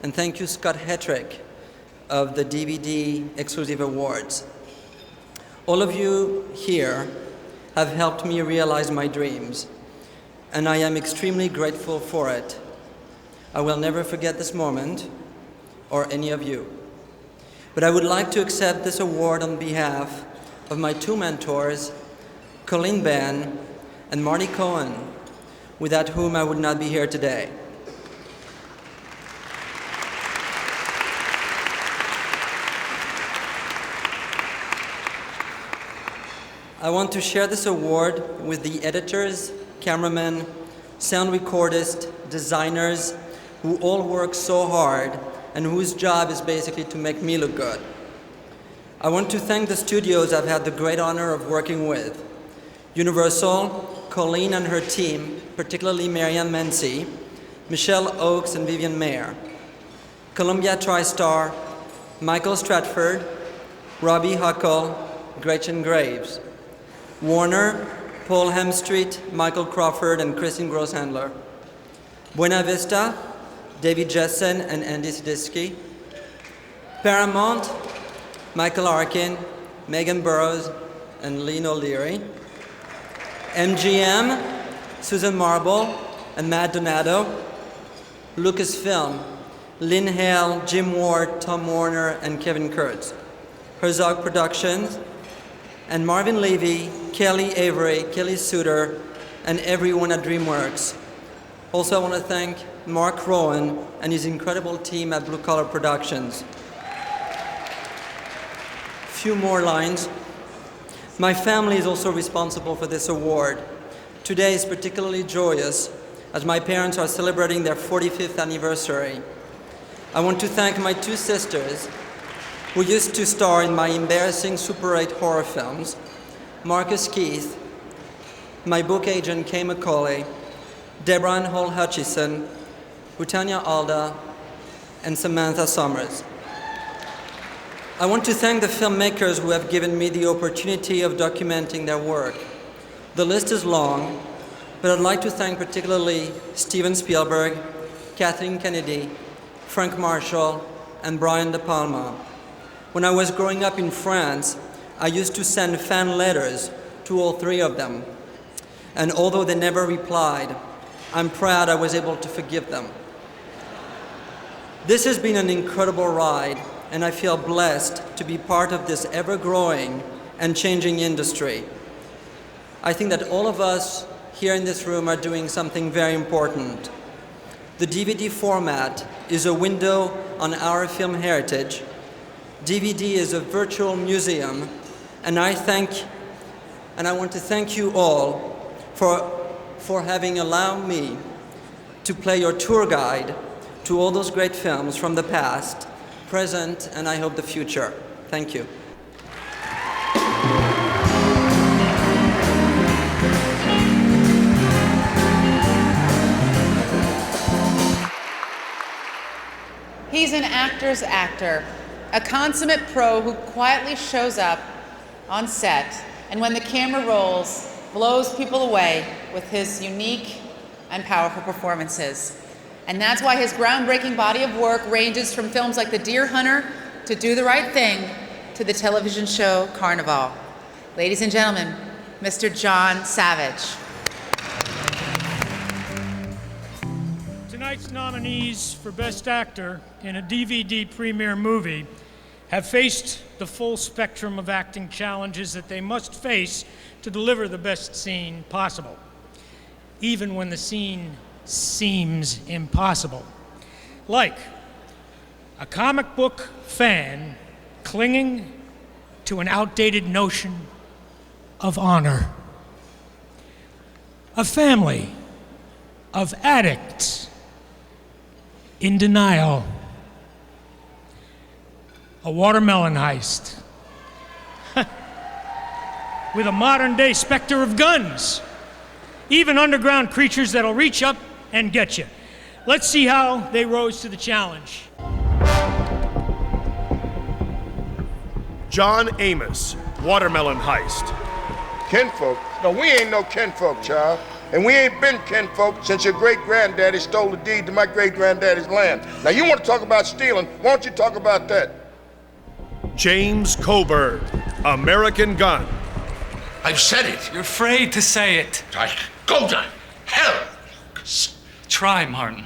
Speaker 4: and thank you, Scott Hettrick, of the DVD Exclusive Awards. All of you here have helped me realize my dreams, and I am extremely grateful for it. I will never forget this moment, or any of you. But I would like to accept this award on behalf of my two mentors, Colleen Bain and Marty Cohen, without whom I would not be here today. I want to share this award with the editors, cameramen, sound recordists, designers, who all work so hard and whose job is basically to make me look good. I want to thank the studios I've had the great honor of working with. Universal, Colleen and her team, particularly Marianne Mency, Michelle Oakes and Vivian Mayer. Columbia TriStar, Michael Stratford, Robbie Huckle, Gretchen Graves. Warner, Paul Hemstreet, Michael Crawford, and Kristen Grosshandler. Buena Vista, David Jessen and Andy Sidisky. Paramount, Michael Arkin, Megan Burrows, and Lynn O'Leary. MGM, Susan Marble and Matt Donato. Lucasfilm, Lynn Hale, Jim Ward, Tom Warner, and Kevin Kurtz. Herzog Productions, and Marvin Levy, Kelly Avery, Kelly Suter, and everyone at DreamWorks. Also, I want to thank Mark Rowan and his incredible team at Blue Collar Productions. Few more lines. My family is also responsible for this award. Today is particularly joyous as my parents are celebrating their 45th anniversary. I want to thank my two sisters who used to star in my embarrassing Super 8 horror films, Marcus Keith, my book agent Kay McCauley, Deborah and Hall Hutchison, Rutanya Alda, and Samantha Summers. I want to thank the filmmakers who have given me the opportunity of documenting their work. The list is long, but I'd like to thank particularly Steven Spielberg, Kathleen Kennedy, Frank Marshall, and Brian De Palma. When I was growing up in France, I used to send fan letters to all three of them. And although they never replied, I'm proud I was able to forgive them. This has been an incredible ride, and I feel blessed to be part of this ever-growing and changing industry. I think that all of us here in this room are doing something very important. The DVD format is a window on our film heritage. DVD is a virtual museum, and I thank And I want to thank you all for having allowed me to play your tour guide to all those great films from the past, present, and I hope the future. Thank you.
Speaker 2: He's an actor's actor, a consummate pro who quietly shows up on set and when the camera rolls, blows people away with his unique and powerful performances. And that's why his groundbreaking body of work ranges from films like The Deer Hunter to Do the Right Thing to the television show Carnival. Ladies and gentlemen, Mr. John Savage.
Speaker 5: Tonight's nominees for Best Actor in a DVD premiere movie have faced the full spectrum of acting challenges that they must face to deliver the best scene possible, even when the scene seems impossible. Like a comic book fan clinging to an outdated notion of honor. A family of addicts in denial. A watermelon heist with a modern-day specter of guns. Even underground creatures that'll reach up and get you. Let's see how they rose to the challenge.
Speaker 8: John Amos, Watermelon Heist.
Speaker 9: Kinfolk? No, we ain't no kinfolk, child. And we ain't been kinfolk since your great-granddaddy stole the deed to my great-granddaddy's land. Now, you want to talk about stealing, why don't you talk about that?
Speaker 8: James Coburn, American Gun.
Speaker 10: I've said it. You're afraid to say it. Go to hell. Try, Martin.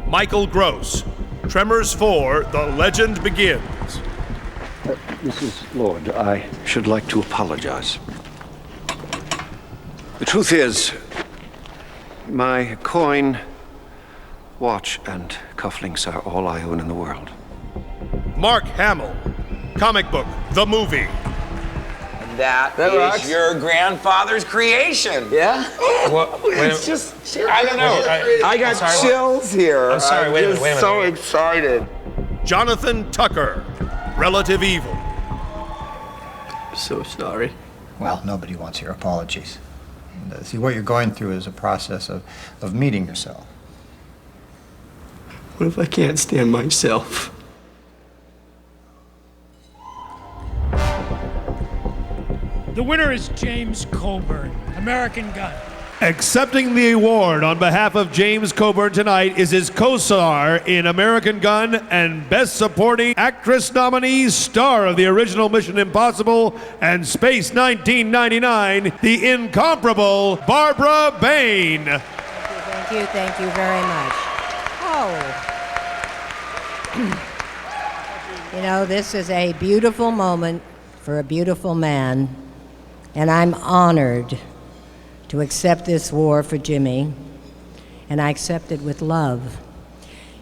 Speaker 8: Michael Gross, Tremors 4, The Legend Begins.
Speaker 3: Mrs. Lord, I should like to apologize. The truth is, my coin, watch, and cufflinks are all I own in the world.
Speaker 8: Mark Hamill, comic book, The Movie.
Speaker 17: That is
Speaker 3: rocks.
Speaker 17: your grandfather's creation.
Speaker 3: Yeah?
Speaker 17: It's just, I don't know. I got chills here.
Speaker 10: I'm sorry, wait a minute, wait a minute.
Speaker 9: So excited.
Speaker 8: Jonathan Tucker, Relative Evil.
Speaker 18: So sorry. Well, nobody wants your apologies. See, what you're going through is a process of meeting yourself.
Speaker 3: What if I can't stand myself?
Speaker 5: The winner is James Coburn, American Gun.
Speaker 8: Accepting the award on behalf of James Coburn tonight is his co-star in American Gun and Best Supporting Actress nominee, star of the original Mission Impossible and Space 1999, the incomparable Barbara Bain.
Speaker 20: Thank you very much. You know, this is a beautiful moment for a beautiful man, and I'm honored to accept this award for Jimmy, and I accept it with love.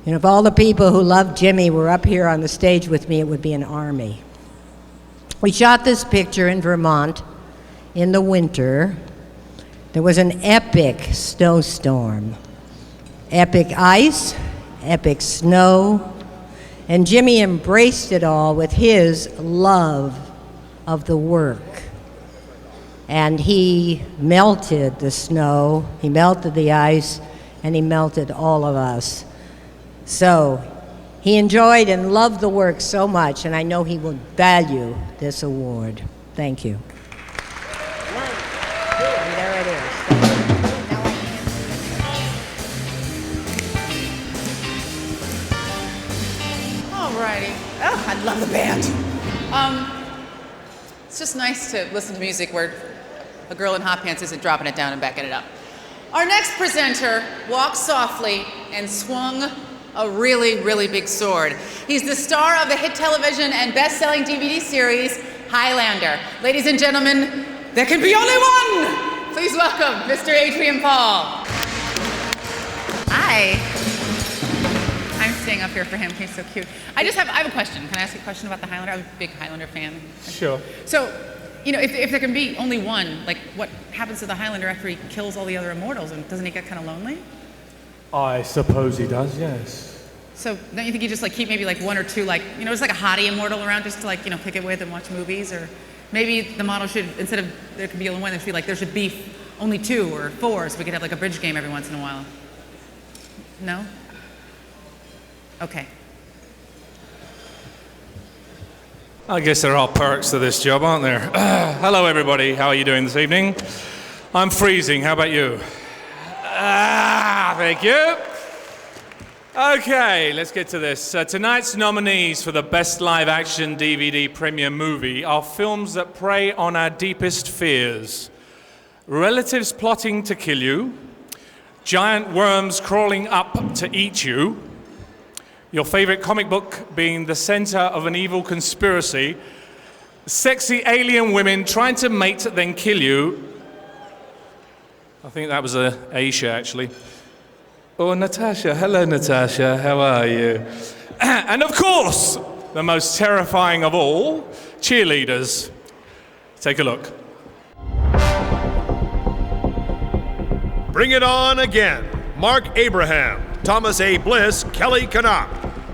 Speaker 20: You know, if all the people who loved Jimmy were up here on the stage with me, it would be an army. We shot this picture in Vermont in the winter. There was an epic snowstorm, epic ice, epic snow, and Jimmy embraced it all with his love of the work. And he melted the snow, he melted the ice, and he melted all of us. So he enjoyed and loved the work so much, and I know he will value this award. Thank you. And there it is.
Speaker 2: All righty. Oh, I love the band. It's just nice to listen to music where a girl in hot pants isn't dropping it down and backing it up. Our next presenter walked softly and swung a really, really big sword. He's the star of the hit television and best-selling DVD series, Highlander. Ladies and gentlemen, there can be only one! Please welcome Mr. Adrian Paul.
Speaker 21: Hi.
Speaker 2: staying up here for him. He's so cute. I have a question. Can I ask a question about the Highlander? I'm a big Highlander fan.
Speaker 6: Sure.
Speaker 2: So, you know, if there can be only one, like, what happens to the Highlander after he kills all the other immortals? And doesn't he get kind of lonely?
Speaker 6: I suppose he does, yes.
Speaker 2: So don't you think you just like keep maybe like one or two, like, you know, just like a hottie immortal around just to like, you know, pick it with and watch movies? Or maybe the model should, instead of there could be only one, there should be like, there should be only 2 or 4, so we could have like a bridge game every once in a while. No? Okay.
Speaker 6: I guess there are perks to this job, aren't there? Hello, everybody. How are you doing this evening? I'm freezing. How about you? Thank you. Okay, let's get to this. Tonight's nominees for the Best Live Action DVD Premium Movie are films that prey on our deepest fears. Relatives plotting to kill you, giant worms crawling up to eat you, your favorite comic book being the center of an evil conspiracy, sexy alien women trying to mate then kill you. I think that was Aisha, actually. Oh, Natasha. Hello, Natasha. How are you? And of course, the most terrifying of all, cheerleaders. Take a look.
Speaker 8: Bring it on again. Mark Abraham, Thomas A. Bliss, Kelly Canuck.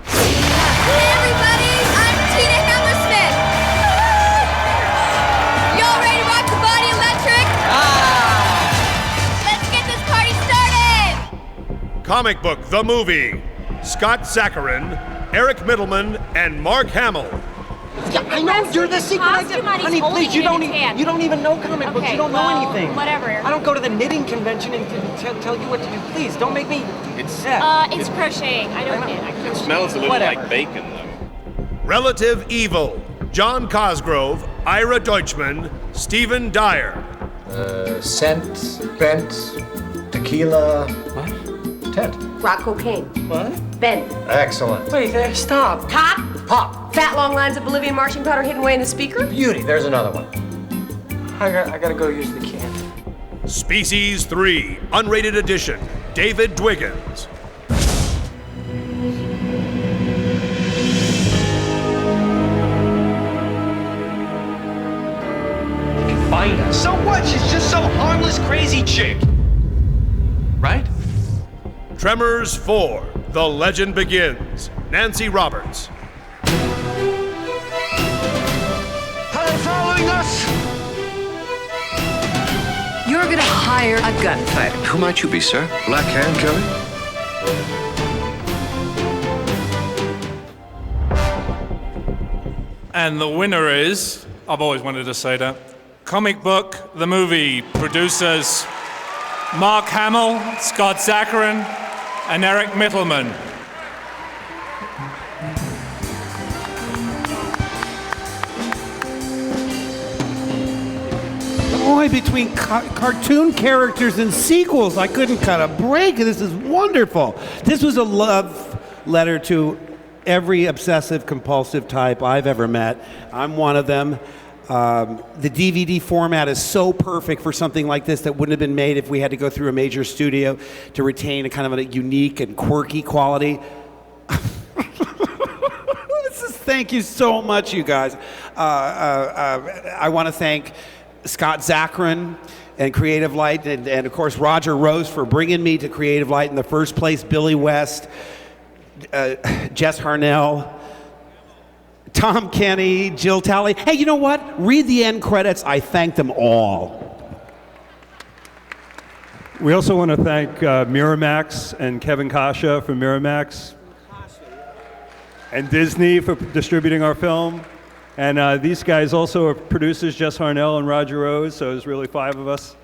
Speaker 7: Hey everybody, I'm Tina Hammersmith. Y'all ready to rock the body electric? Let's get this party started.
Speaker 8: Comic Book The Movie. Scott Hettrick, Eric Middleman, and Mark Hamill.
Speaker 13: Yeah, I know you're the secret agent. Honey, please, you don't even know comic books. You don't know anything.
Speaker 7: Whatever.
Speaker 13: I don't go to the knitting convention and tell you what to do. Please, don't make me.
Speaker 7: It's crocheting. I don't knit.
Speaker 14: It smells a little like bacon, though.
Speaker 8: Relative Evil. John Cosgrove, Ira Deutschman, Stephen Dyer.
Speaker 18: Scent, bent, tequila. What? Tent.
Speaker 11: Rock cocaine.
Speaker 13: What?
Speaker 11: Bent.
Speaker 18: Excellent.
Speaker 13: Wait there, stop.
Speaker 11: Pop.
Speaker 18: Pop.
Speaker 11: Fat long lines of Bolivian marching powder hidden away in the speaker.
Speaker 18: Beauty. There's another one.
Speaker 13: I gotta go use the can.
Speaker 8: Species 3, Unrated Edition. David Dwiggins.
Speaker 10: Find us. So what? She's just some harmless, crazy chick. Right?
Speaker 8: Tremors 4, The Legend Begins. Nancy Roberts.
Speaker 10: Are they following us?
Speaker 21: You're gonna hire a gunfighter.
Speaker 3: Who might you be, sir? Black Hand Kelly?
Speaker 6: And the winner is, I've always wanted to say that, Comic Book The Movie. Producers Mark Hamill, Scott Hettrick, and Eric Middleman.
Speaker 22: Boy, between cartoon characters and sequels, I couldn't cut a break. This is wonderful. This was a love letter to every obsessive compulsive type I've ever met. I'm one of them. The DVD format is so perfect for something like this that wouldn't have been made if we had to go through a major studio to retain a kind of a unique and quirky quality. Thank you so much, you guys. I want to thank Scott Hettrick and Creative Light, and of course Roger Rose for bringing me to Creative Light in the first place, Billy West, Jess Harnell, Tom Kenny, Jill Talley. Hey, you know what? Read the end credits. I thank them all.
Speaker 23: We also want to thank Miramax and Kevin Kasha from Miramax and Disney for distributing our film. And these guys also are producers, Jess Harnell and Roger Rose, so there's really 5 of us.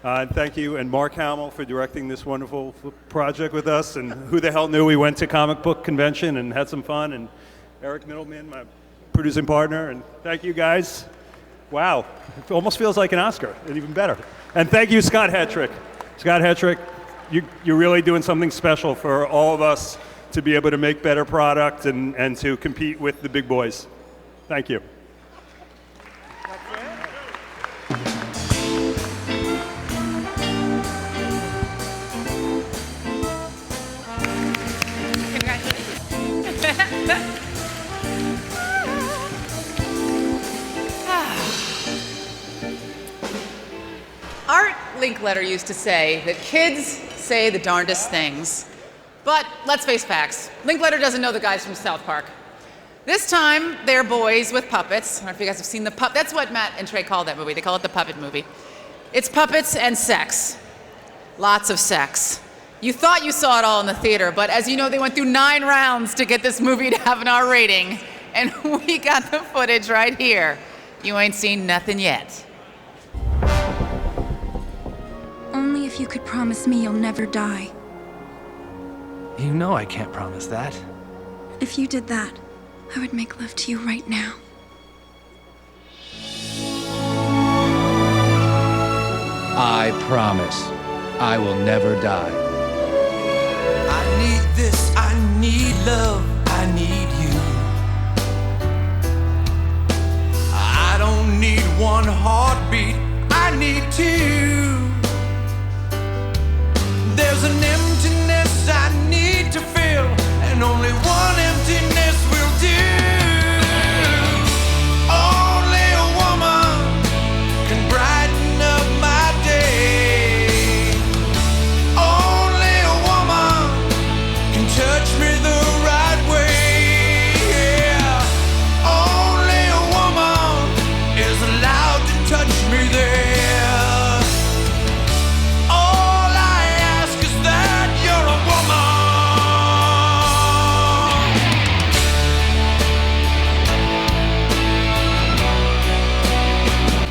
Speaker 23: And thank you, and Mark Hamill for directing this wonderful project with us. And who the hell knew we went to comic book convention and had some fun. And Eric Middleman, my producing partner, and thank you guys. Wow, it almost feels like an Oscar, and even better. And thank you, Scott Hettrick. Scott Hettrick, you're really doing something special for all of us to be able to make better product and to compete with the big boys. Thank you.
Speaker 2: Linkletter used to say that kids say the darndest things. But let's face facts. Linkletter doesn't know the guys from South Park. This time, they're boys with puppets. I don't know if you guys have seen the puppet. That's what Matt and Trey call that movie. They call it the puppet movie. It's puppets and sex. Lots of sex. You thought you saw it all in the theater, but as you know, they went through 9 rounds to get this movie to have an R rating. And we got the footage right here. You ain't seen nothing yet.
Speaker 1: Only if you could promise me you'll never die.
Speaker 15: You know I can't promise that.
Speaker 1: If you did that, I would make love to you right now.
Speaker 15: I promise I will never die.
Speaker 16: I need this, I need love, I need you. I don't need one heartbeat, I need 2. There's an emptiness I need to fill, and only one emptiness will do. Only a woman can brighten up my day. Only a woman can touch me the right way. Yeah. Only a woman is allowed to touch me there.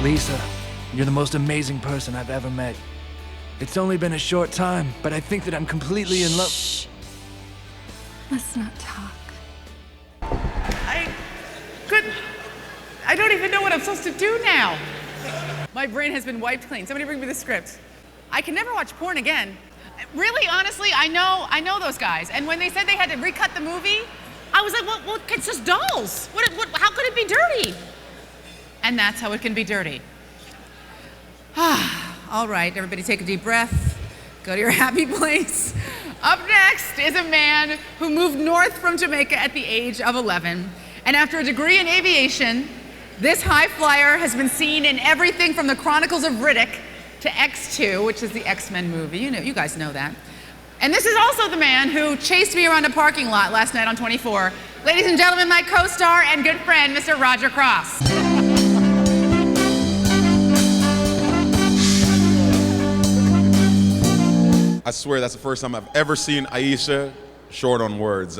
Speaker 15: Lisa, you're the most amazing person I've ever met. It's only been a short time, but I think that I'm completely in love.
Speaker 1: Shh. Let's not talk.
Speaker 2: I don't even know what I'm supposed to do now. My brain has been wiped clean. Somebody bring me the script. I can never watch porn again. Really, honestly, I know those guys. And when they said they had to recut the movie, I was like, well it's just dolls. How could it be dirty? And that's how it can be dirty. All right, everybody take a deep breath. Go to your happy place. Up next is a man who moved north from Jamaica at the age of 11. And after a degree in aviation, this high flyer has been seen in everything from the Chronicles of Riddick to X2, which is the X-Men movie. You guys know that. And this is also the man who chased me around a parking lot last night on 24. Ladies and gentlemen, my co-star and good friend, Mr. Roger Cross.
Speaker 19: I swear that's the first time I've ever seen Aisha short on words.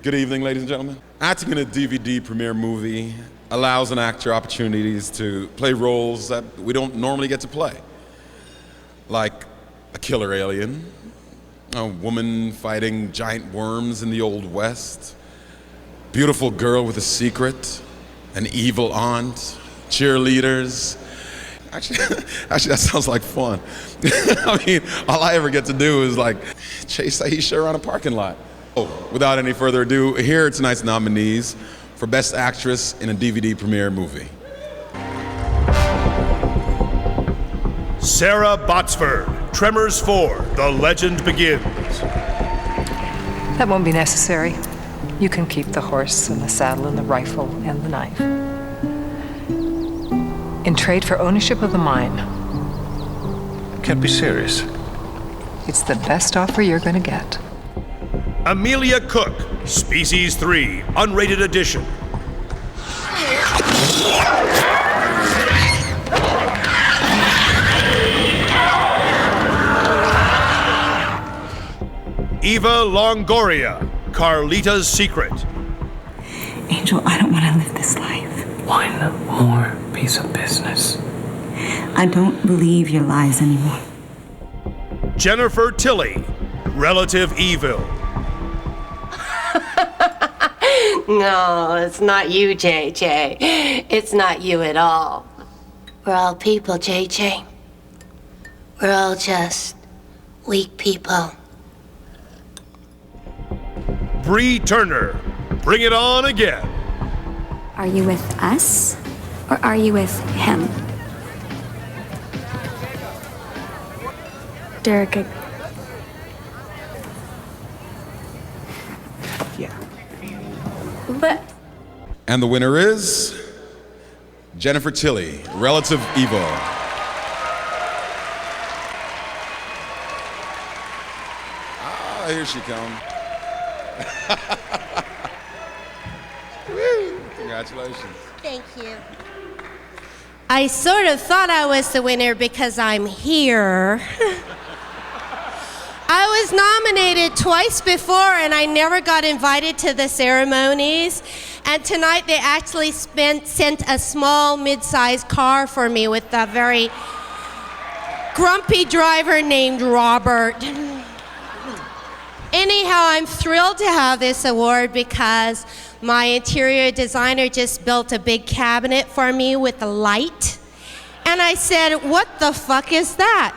Speaker 19: Good evening, ladies and gentlemen. Acting in a DVD premiere movie allows an actor opportunities to play roles that we don't normally get to play. Like a killer alien, a woman fighting giant worms in the Old West, beautiful girl with a secret, an evil aunt, cheerleaders. Actually, that sounds like fun. I mean, all I ever get to do is like chase Aisha around a parking lot. Oh, without any further ado, here are tonight's nominees for Best Actress in a DVD premiere movie.
Speaker 8: Sarah Botsford, Tremors 4, The Legend Begins.
Speaker 21: That won't be necessary. You can keep the horse and the saddle and the rifle and the knife. In trade for ownership of the mine.
Speaker 3: Can't be serious.
Speaker 21: It's the best offer you're gonna get.
Speaker 8: Amelia Cook, Species 3, Unrated Edition. Eva Longoria, Carlita's Secret.
Speaker 24: Angel, I don't want to live this life.
Speaker 25: One more piece of business.
Speaker 24: I don't believe your lies anymore.
Speaker 8: Jennifer Tilly, Relative Evil.
Speaker 26: No, it's not you, JJ. It's not you at all. We're all people, JJ. We're all just weak people.
Speaker 8: Bree Turner, Bring It On Again.
Speaker 1: Are you with us, or are you with him? Derek,
Speaker 25: yeah.
Speaker 1: But...
Speaker 19: And the winner is Jennifer Tilly, Relative Evil. Here she comes. Woo! Congratulations.
Speaker 26: Thank you. I sort of thought I was the winner because I'm here. I was nominated twice before and I never got invited to the ceremonies. And tonight they actually sent a small, mid-sized car for me with a very grumpy driver named Robert. Anyhow, I'm thrilled to have this award because my interior designer just built a big cabinet for me with a light. And I said, "What the fuck is that?"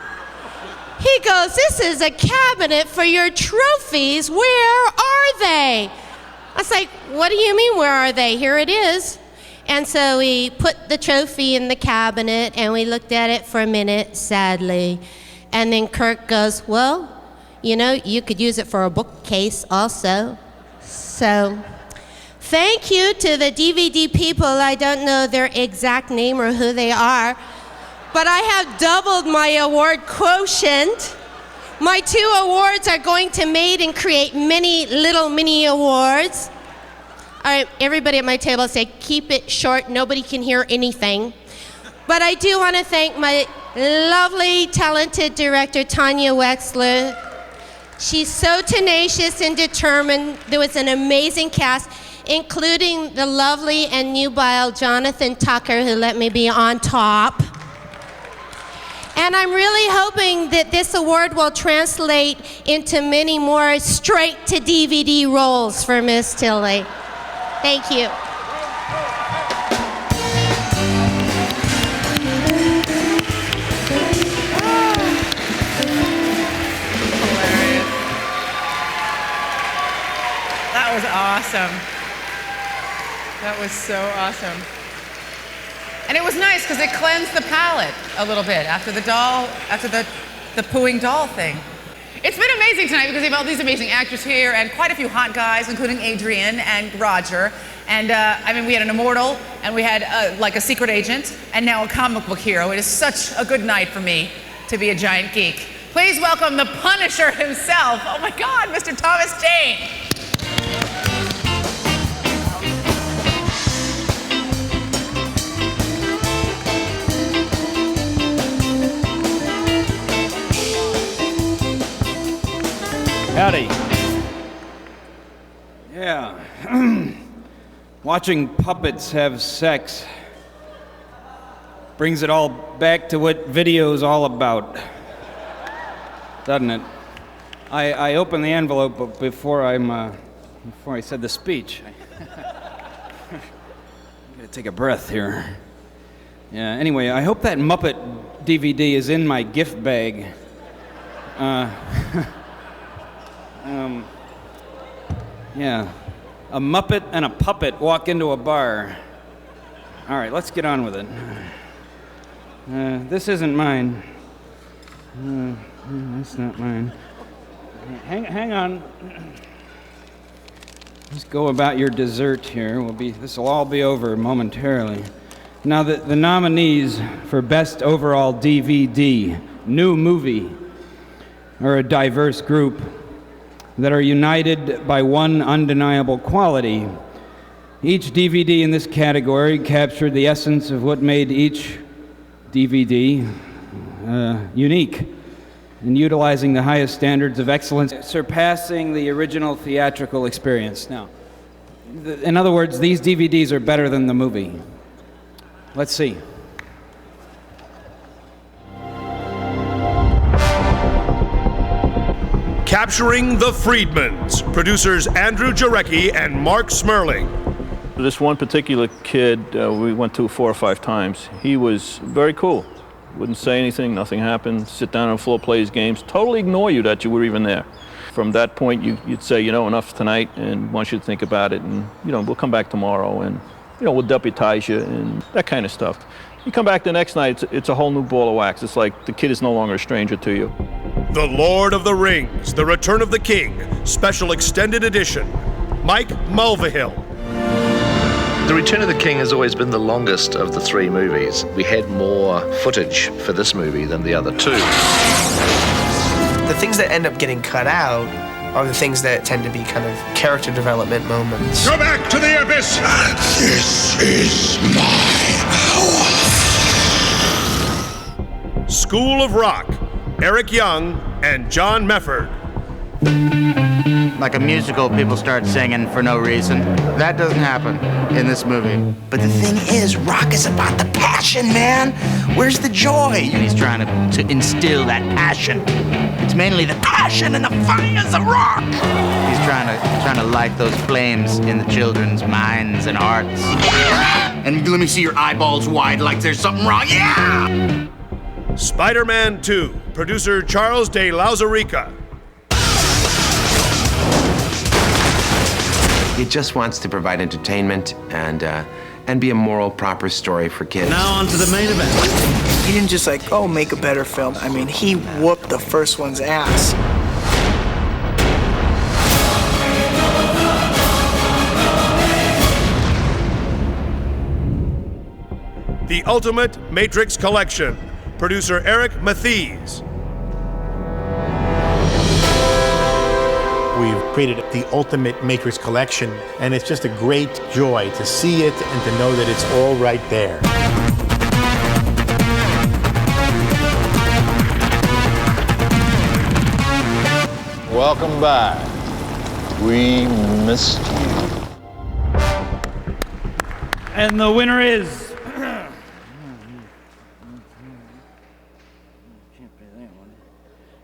Speaker 26: He goes, "This is a cabinet for your trophies. Where are they?" I was like, "What do you mean, where are they? Here it is." And so we put the trophy in the cabinet and we looked at it for a minute, sadly. And then Kirk goes, "Well, you know, you could use it for a bookcase also." So thank you to the DVD people. I don't know their exact name or who they are, but I have doubled my award quotient. My 2 awards are going to made and create many little mini awards. All right, everybody at my table say, keep it short, nobody can hear anything. But I do want to thank my lovely, talented director, Tanya Wexler. She's so tenacious and determined. There was an amazing cast, including the lovely and nubile Jonathan Tucker, who let me be on top. And I'm really hoping that this award will translate into many more straight-to-DVD roles for Miss Tilly. Thank you.
Speaker 2: That was awesome. That was so awesome. And it was nice because it cleansed the palate a little bit after the pooing doll thing. It's been amazing tonight because we have all these amazing actors here and quite a few hot guys, including Adrian and Roger. And I mean, we had an immortal and we had like a secret agent and now a comic book hero. It is such a good night for me to be a giant geek. Please welcome the Punisher himself. Oh my God, Mr. Thomas Jane.
Speaker 4: Howdy. Yeah. Watching puppets have sex brings it all back to what video's all about, doesn't it? I opened the envelope before I said the speech. I gotta take a breath here. Yeah, anyway, I hope that Muppet DVD is in my gift bag. Yeah, a Muppet and a puppet walk into a bar. All right, let's get on with it. This isn't mine. That's not mine. Hang on. Let's go about your dessert here. This will all be over momentarily. Now, the nominees for Best Overall DVD, New Movie, are a diverse group that are united by one undeniable quality. Each DVD in this category captured the essence of what made each DVD unique, in utilizing the highest standards of excellence, surpassing the original theatrical experience. Now, in other words, these DVDs are better than the movie. Let's see.
Speaker 8: Capturing the Friedmans, producers Andrew Jarecki and Mark Smerling.
Speaker 5: This one particular kid we went to 4 or 5 times. He was very cool. Wouldn't say anything, nothing happened, sit down on the floor, play his games, totally ignore you that you were even there. From that point, you'd say, you know, enough tonight, and want you to think about it, and, you know, we'll come back tomorrow, and, you know, we'll deputize you, and that kind of stuff. You come back the next night, it's a whole new ball of wax. It's like the kid is no longer a stranger to you.
Speaker 8: The Lord of the Rings, The Return of the King, Special Extended Edition. Mike Mulvihill.
Speaker 9: The Return of the King has always been the longest of the 3 movies. We had more footage for this movie than the other 2.
Speaker 13: The things that end up getting cut out
Speaker 7: are the things that tend to be kind of character development moments.
Speaker 8: Go back to the abyss!
Speaker 10: This is my hour.
Speaker 8: School of Rock, Eric Young and John Mefford.
Speaker 11: Like a musical, people start singing for no reason. That doesn't happen in this movie.
Speaker 12: But the thing is, rock is about the passion, man. Where's the joy?
Speaker 11: And he's trying to instill that passion. It's mainly the passion and the fires of rock. He's trying to light those flames in the children's minds and hearts. And let me see your eyeballs wide like there's something wrong. Yeah!
Speaker 8: Spider-Man 2, producer Charles de Lauzarica.
Speaker 14: It just wants to provide entertainment and be a moral, proper story for kids.
Speaker 12: Now on to the main event.
Speaker 7: He didn't just make a better film. I mean, he whooped the first one's ass.
Speaker 8: The Ultimate Matrix Collection, producer Eric Mathies.
Speaker 17: We've created the Ultimate Matrix Collection, and it's just a great joy to see it and to know that it's all right there.
Speaker 20: Welcome back. We missed you.
Speaker 4: And the winner is...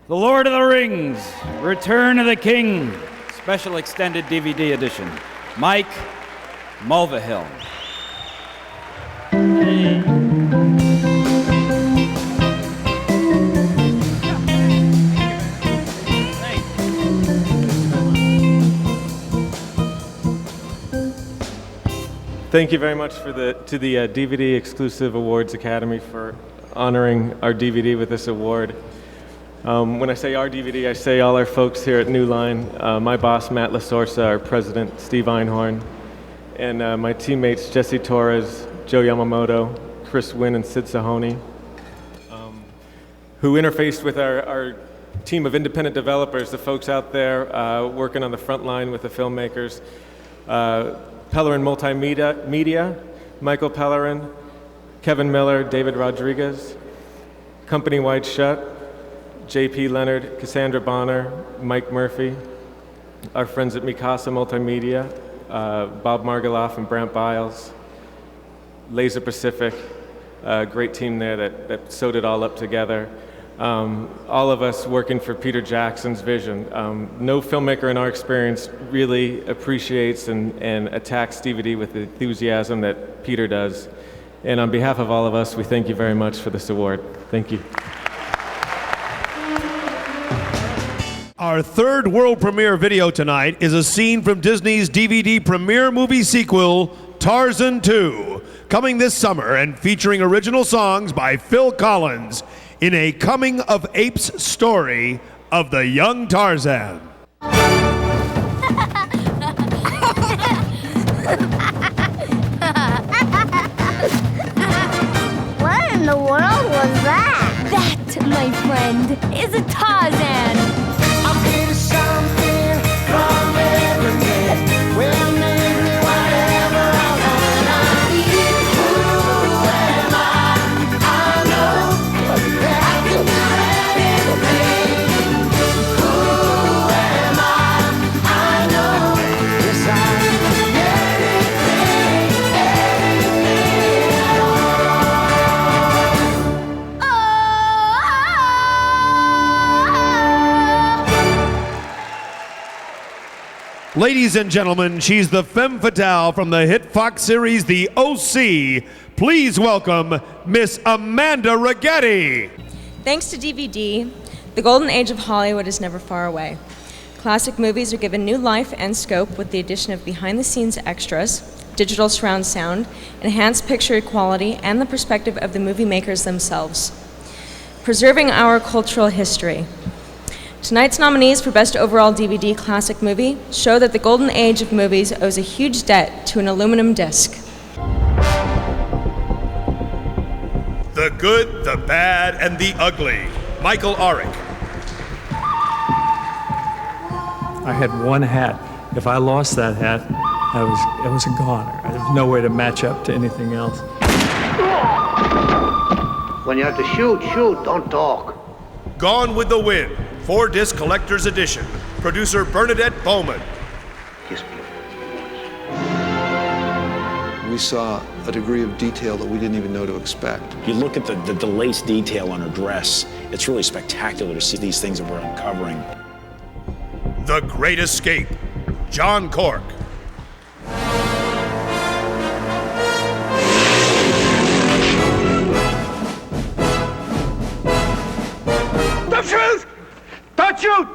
Speaker 4: The Lord of the Rings, Return of the King, special extended DVD edition, Mike Mulvihill.
Speaker 27: Thank you very much to the DVD Exclusive Awards Academy for honoring our DVD with this award. When I say our DVD, I say all our folks here at New Line, my boss, Matt LaSorsa, our president, Steve Einhorn, and my teammates, Jesse Torres, Joe Yamamoto, Chris Wynn, and Sid Sahoni, who interfaced with our team of independent developers, the folks out there working on the front line with the filmmakers, Pellerin Multimedia, Michael Pellerin, Kevin Miller, David Rodriguez, Company Wide Shut, JP Leonard, Cassandra Bonner, Mike Murphy, our friends at Mikasa Multimedia, Bob Margoloff and Brant Biles, Laser Pacific, great team there that sewed it all up together. All of us working for Peter Jackson's vision. No filmmaker in our experience really appreciates and attacks DVD with the enthusiasm that Peter does. And on behalf of all of us, we thank you very much for this award. Thank you.
Speaker 8: Our third world premiere video tonight is a scene from Disney's DVD premiere movie sequel, Tarzan 2, coming this summer and featuring original songs by Phil Collins in a coming-of-apes story of the young Tarzan.
Speaker 28: What in the world was that? That, my friend, is a Tarzan.
Speaker 16: Something from everything. Well, maybe whatever I want, I need. Who am I know that I can do anything. Who am I know yes, I can do anything at
Speaker 8: Ladies and gentlemen, she's the femme fatale from the hit Fox series The O.C. Please welcome Miss Amanda Righetti.
Speaker 29: Thanks to DVD, the golden age of Hollywood is never far away. Classic movies are given new life and scope with the addition of behind-the-scenes extras, digital surround sound, enhanced picture quality, and the perspective of the movie makers themselves. Preserving our cultural history. Tonight's nominees for Best Overall DVD Classic Movie show that the golden age of movies owes a huge debt to an aluminum disc.
Speaker 8: The Good, the Bad, and the Ugly. Michael Arick.
Speaker 3: I had one hat. If I lost that hat, I was a goner. There was no way to match up to anything else.
Speaker 6: When you have to shoot, don't talk.
Speaker 8: Gone with the Wind, 4-disc collector's edition. Producer Bernadette Bowman.
Speaker 15: We saw a degree of detail that we didn't even know to expect.
Speaker 18: You look at the lace detail on her dress, it's really spectacular to see these things that we're uncovering.
Speaker 8: The Great Escape, John Cork.
Speaker 6: Don't shoot! Don't shoot!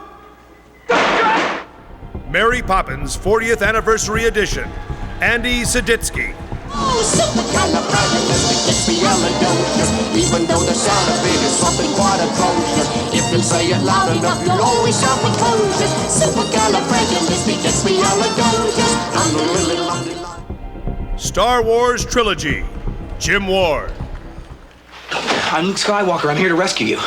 Speaker 8: Mary Poppins 40th Anniversary Edition, Andy Seditsky.
Speaker 16: Oh, supercalifragilisticexpialidocious. Even though the sound of it is something quite atrocious, if you say it loud enough, you'll always sound precocious. Supercalifragilisticexpialidocious.
Speaker 8: Star Wars Trilogy, Jim Ward.
Speaker 12: I'm Luke Skywalker. I'm here to rescue you.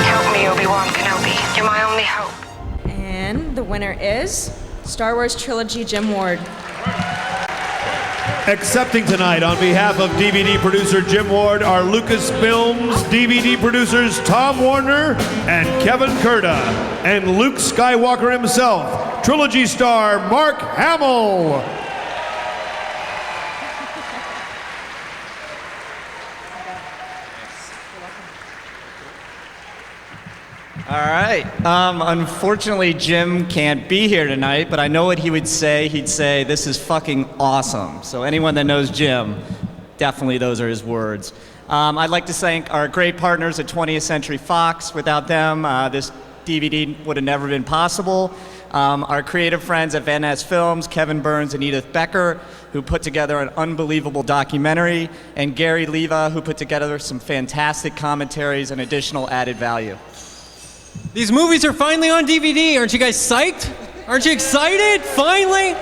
Speaker 29: Help me, Obi-Wan Kenobi. You're my only hope. And the winner is Star Wars Trilogy, Jim Ward.
Speaker 8: Accepting tonight on behalf of DVD producer Jim Ward are Lucasfilms DVD producers Tom Warner and Kevin Kurda, and Luke Skywalker himself, trilogy star Mark Hamill.
Speaker 21: All right. Unfortunately, Jim can't be here tonight, but I know what he would say. He'd say, "This is fucking awesome." So anyone that knows Jim, definitely those are his words. I'd like to thank our great partners at 20th Century Fox. Without them, this DVD would have never been possible. Our creative friends at Van Ness Films, Kevin Burns and Edith Becker, who put together an unbelievable documentary, and Gary Leva, who put together some fantastic commentaries and additional added value.
Speaker 22: These movies are finally on DVD. Aren't you guys psyched? Aren't you excited? Finally?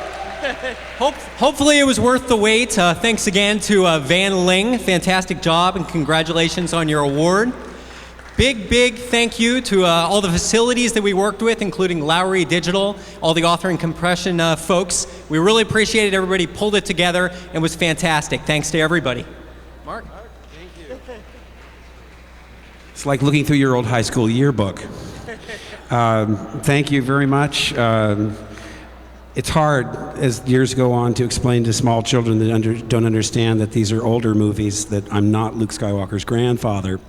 Speaker 22: Hopefully it was worth the wait. Thanks again to Van Ling. Fantastic job and congratulations on your award. Big thank you to all the facilities that we worked with, including Lowry Digital, all the author and compression folks. We really appreciated everybody pulled it together and it was fantastic. Thanks to everybody. Mark?
Speaker 23: It's like looking through your old high school yearbook. Thank you very much. It's hard as years go on to explain to small children that don't understand that these are older movies, that I'm not Luke Skywalker's grandfather.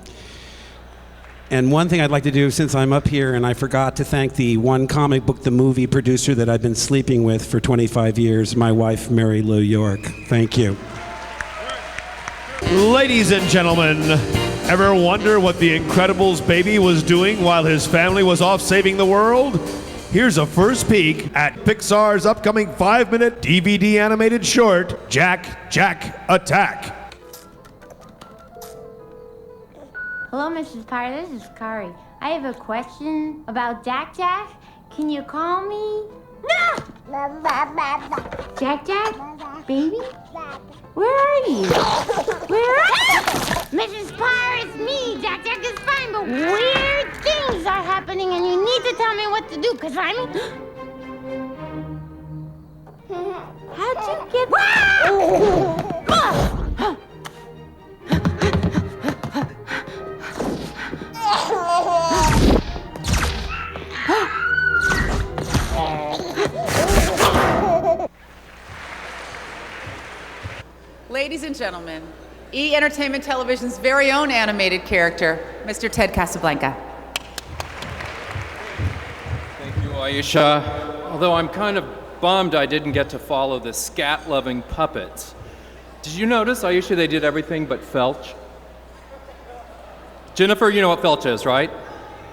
Speaker 23: And one thing I'd like to do, since I'm up here, and I forgot to thank the one comic book, the movie producer that I've been sleeping with for 25 years, my wife, Mary Lou York. Thank you.
Speaker 8: Ladies and gentlemen, ever wonder what the Incredibles baby was doing while his family was off saving the world? Here's a first peek at Pixar's upcoming 5-minute DVD animated short, Jack, Jack, Attack.
Speaker 28: Hello, Mrs. Potter. This is Kari. I have a question about Jack Jack. Can you call me? No! Jack Jack? Baby? Where are you? Where are you? Mrs. Potter, it's me. Jack Jack is fine, but weird things are happening and you need to tell me what to do, because I'm... How'd you get...
Speaker 2: Ladies and gentlemen, E! Entertainment Television's very own animated character, Mr. Ted Casablanca.
Speaker 24: Thank you, Aisha. Although I'm kind of bummed I didn't get to follow the scat-loving puppets. Did you notice, Aisha, they did everything but felch? Jennifer, you know what felch is, right?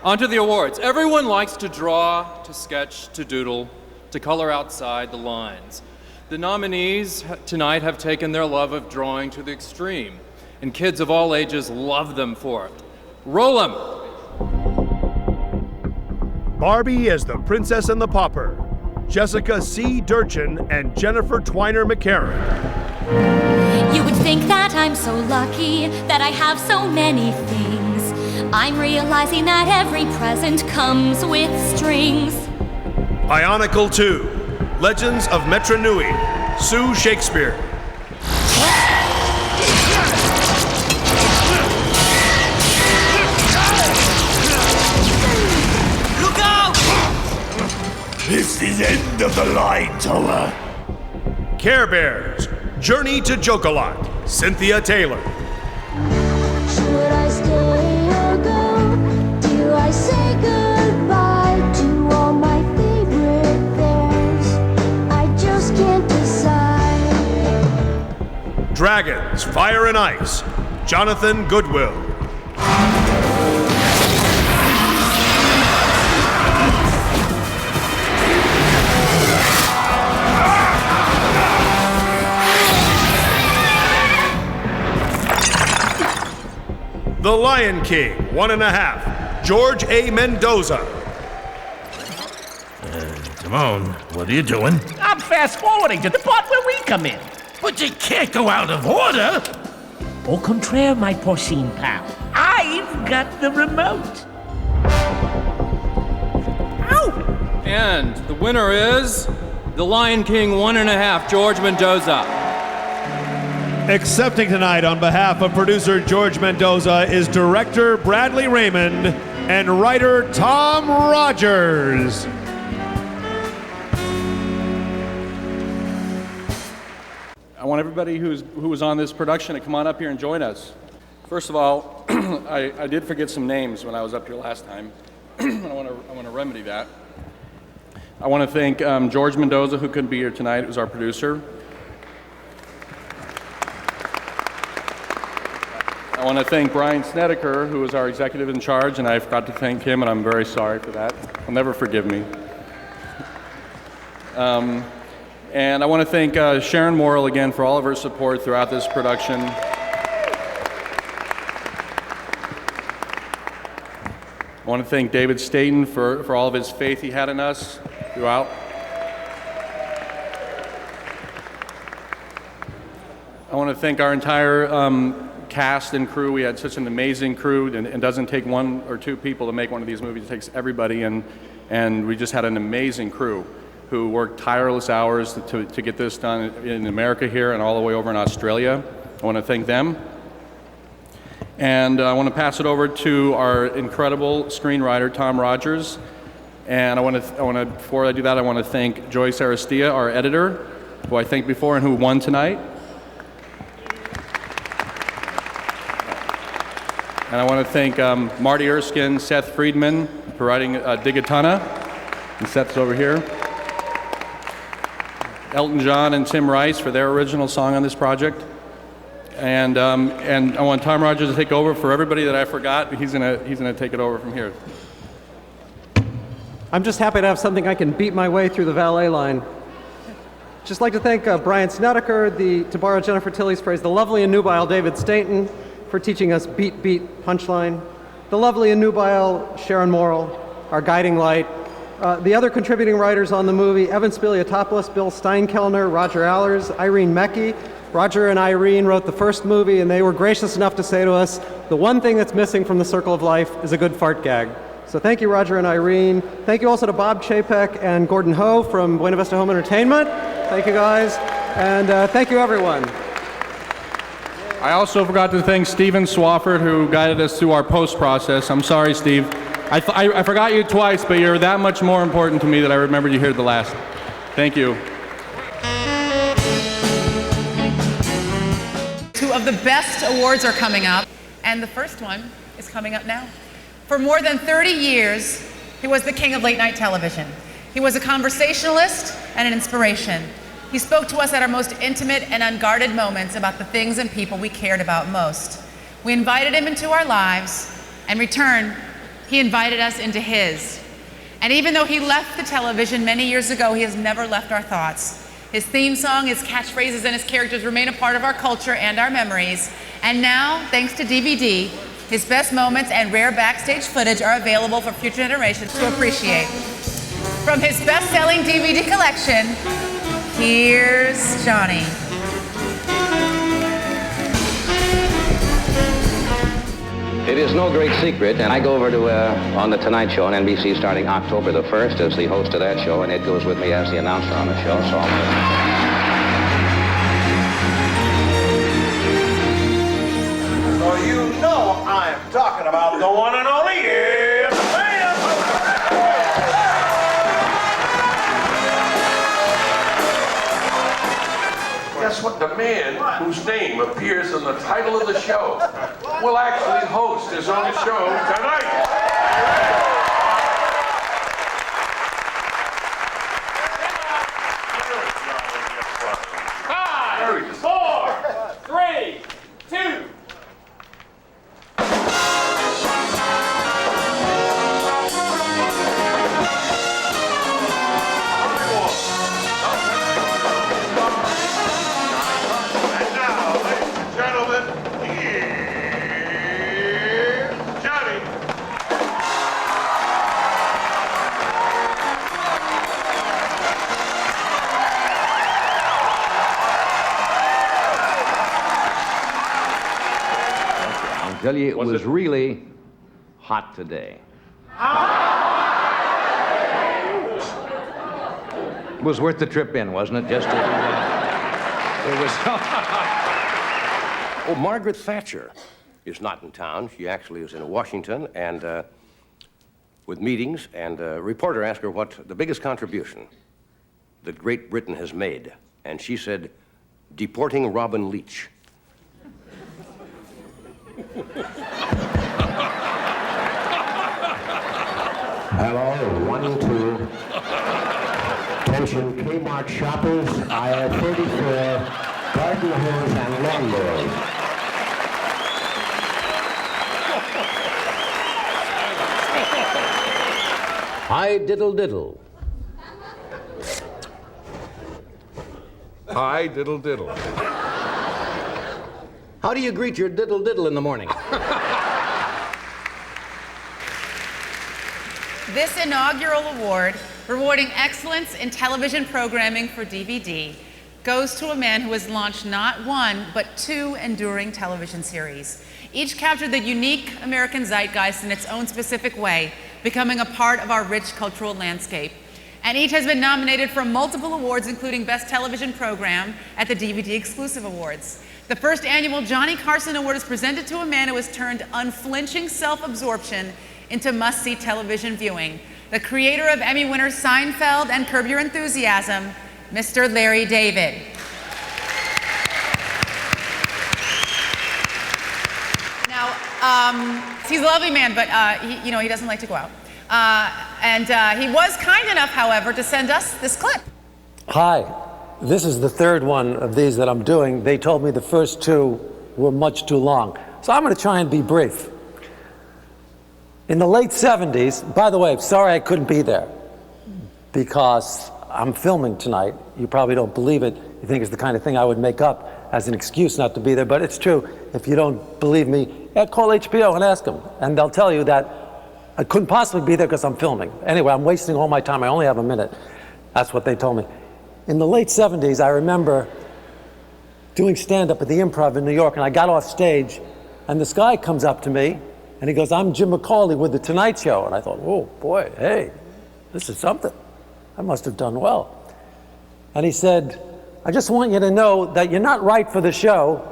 Speaker 24: On to the awards. Everyone likes to draw, to sketch, to doodle, to color outside the lines. The nominees tonight have taken their love of drawing to the extreme, and kids of all ages love them for it. Roll them!
Speaker 8: Barbie as the Princess and the Pauper, Jessica C. Durchin and Jennifer Twiner McCarran.
Speaker 28: You would think that I'm
Speaker 1: I'm so lucky that I have so many things. I'm realizing that every present comes with strings.
Speaker 8: Ionical 2, Legends of Metra Nui, Sue Shakespeare.
Speaker 16: Look out!
Speaker 6: This is end of the line, Toa.
Speaker 8: Care Bears, Journey to Jokolot, Cynthia Taylor.
Speaker 28: Should I stay or go? Do I say goodbye to all my favorite bears? I just can't decide.
Speaker 8: Dragons, Fire and Ice, Jonathan Goodwill. The Lion King, 1.5, George A. Mendoza.
Speaker 6: Timon, what are you doing?
Speaker 5: I'm fast forwarding to the part where we come in.
Speaker 6: But you can't go out of order.
Speaker 5: Au contraire, my porcine pal. I've got the remote. Ow!
Speaker 24: And the winner is The Lion King 1.5, George Mendoza.
Speaker 8: Accepting tonight on behalf of producer George Mendoza is director Bradley Raymond and writer Tom Rogers.
Speaker 9: I want everybody who was on this production to come on up here and join us. First of all, I did forget some names when I was up here last time. I want to remedy that. I want to thank George Mendoza, who couldn't be here tonight, who's our producer. I want to thank Brian Snedeker, who is our executive in charge, and I forgot to thank him, and I'm very sorry for that. He'll never forgive me. And I want to thank Sharon Morrill again for all of her support throughout this production. I want to thank David Staten for all of his faith he had in us throughout. I want to thank our entire cast and crew. We had such an amazing crew, and it doesn't take one or two people to make one of these movies. It takes everybody, and we just had an amazing crew who worked tireless hours to get this done in America here and all the way over in Australia. I want to thank them. And I want to pass it over to our incredible screenwriter, Tom Rogers. And before I do that, I want to thank Joyce Aristia, our editor, who I thanked before and who won tonight. And I want to thank Marty Erskine, Seth Friedman for writing Digatana, and Seth's over here. Elton John and Tim Rice for their original song on this project. And I want Tom Rogers to take over for everybody that I forgot. He's gonna take it over from here.
Speaker 10: I'm just happy to have something I can beat my way through the valet line. Just like to thank Brian Snedeker, to borrow Jennifer Tilley's phrase, the lovely and nubile David Staten, for teaching us beat, punchline. The lovely and nubile Sharon Morrill, our guiding light. The other contributing writers on the movie, Evan Spiliotopoulos, Bill Steinkellner, Roger Allers, Irene Mecki. Roger and Irene wrote the first movie, and they were gracious enough to say to us, the one thing that's missing from the Circle of Life is a good fart gag. So thank you, Roger and Irene. Thank you also to Bob Chapek and Gordon Ho from Buena Vista Home Entertainment. Thank you, guys. And thank you, everyone.
Speaker 9: I also forgot to thank Steven Swafford, who guided us through our post process. I'm sorry, Steve. I forgot you twice, but you're that much more important to me that I remembered you here the last. Thank you.
Speaker 2: Two of the best awards are coming up, and the first one is coming up now. For more than 30 years, he was the king of late-night television. He was a conversationalist and an inspiration. He spoke to us at our most intimate and unguarded moments about the things and people we cared about most. We invited him into our lives, and in return, he invited us into his. And even though he left the television many years ago, he has never left our thoughts. His theme song, his catchphrases, and his characters remain a part of our culture and our memories. And now, thanks to DVD, his best moments and rare backstage footage are available for future generations to appreciate. From his best-selling DVD collection, here's Johnny.
Speaker 7: It is no great secret, and I go over to on The Tonight Show on NBC starting October the 1st as the host of that show, and Ed goes with me as the announcer on the show, so
Speaker 6: So you know I'm talking about the one and only Ed Bain.
Speaker 11: Guess what? The man whose name appears in the title of the show will actually host his own show tonight.
Speaker 6: 5, 4, 3, 2.
Speaker 7: I'll tell you, it was really hot today. It was worth the trip in, wasn't it? Just to do that. It was.
Speaker 13: Oh, Margaret Thatcher is not in town. She actually is in Washington and with meetings, and a reporter asked her what the biggest contribution that Great Britain has made, and she said, deporting Robin Leach.
Speaker 14: Hello, 1, 2. Attention Kmart shoppers, aisle 34, garden hose and lawnmowers. Hi, diddle diddle.
Speaker 11: Hi, diddle diddle.
Speaker 14: How do you greet your diddle diddle in the morning?
Speaker 2: This inaugural award, rewarding excellence in television programming for DVD, goes to a man who has launched not one, but 2 enduring television series. Each captured the unique American zeitgeist in its own specific way, becoming a part of our rich cultural landscape. And each has been nominated for multiple awards, including Best Television Program at the DVD Exclusive Awards. The first annual Johnny Carson Award is presented to a man who has turned unflinching self-absorption into must-see television viewing. The creator of Emmy winners Seinfeld and Curb Your Enthusiasm, Mr. Larry David. Now, he's a lovely man, but he doesn't like to go out. He was kind enough, however, to send us this clip.
Speaker 17: Hi, this is the third one of these that I'm doing. They told me the first 2 were much too long, so I'm going to try and be brief. In the late 70s, by the way, sorry I couldn't be there because I'm filming tonight. You probably don't believe it. You think it's the kind of thing I would make up as an excuse not to be there, but it's true. If you don't believe me, call HBO and ask them, and they'll tell you that I couldn't possibly be there because I'm filming. Anyway, I'm wasting all my time. I only have a minute. That's what they told me. In the late 70s, I remember doing stand-up at the Improv in New York, and I got off stage, and this guy comes up to me, and he goes, I'm Jim McCauley with The Tonight Show. And I thought, oh, boy, hey, this is something. I must have done well. And he said, I just want you to know that you're not right for the show,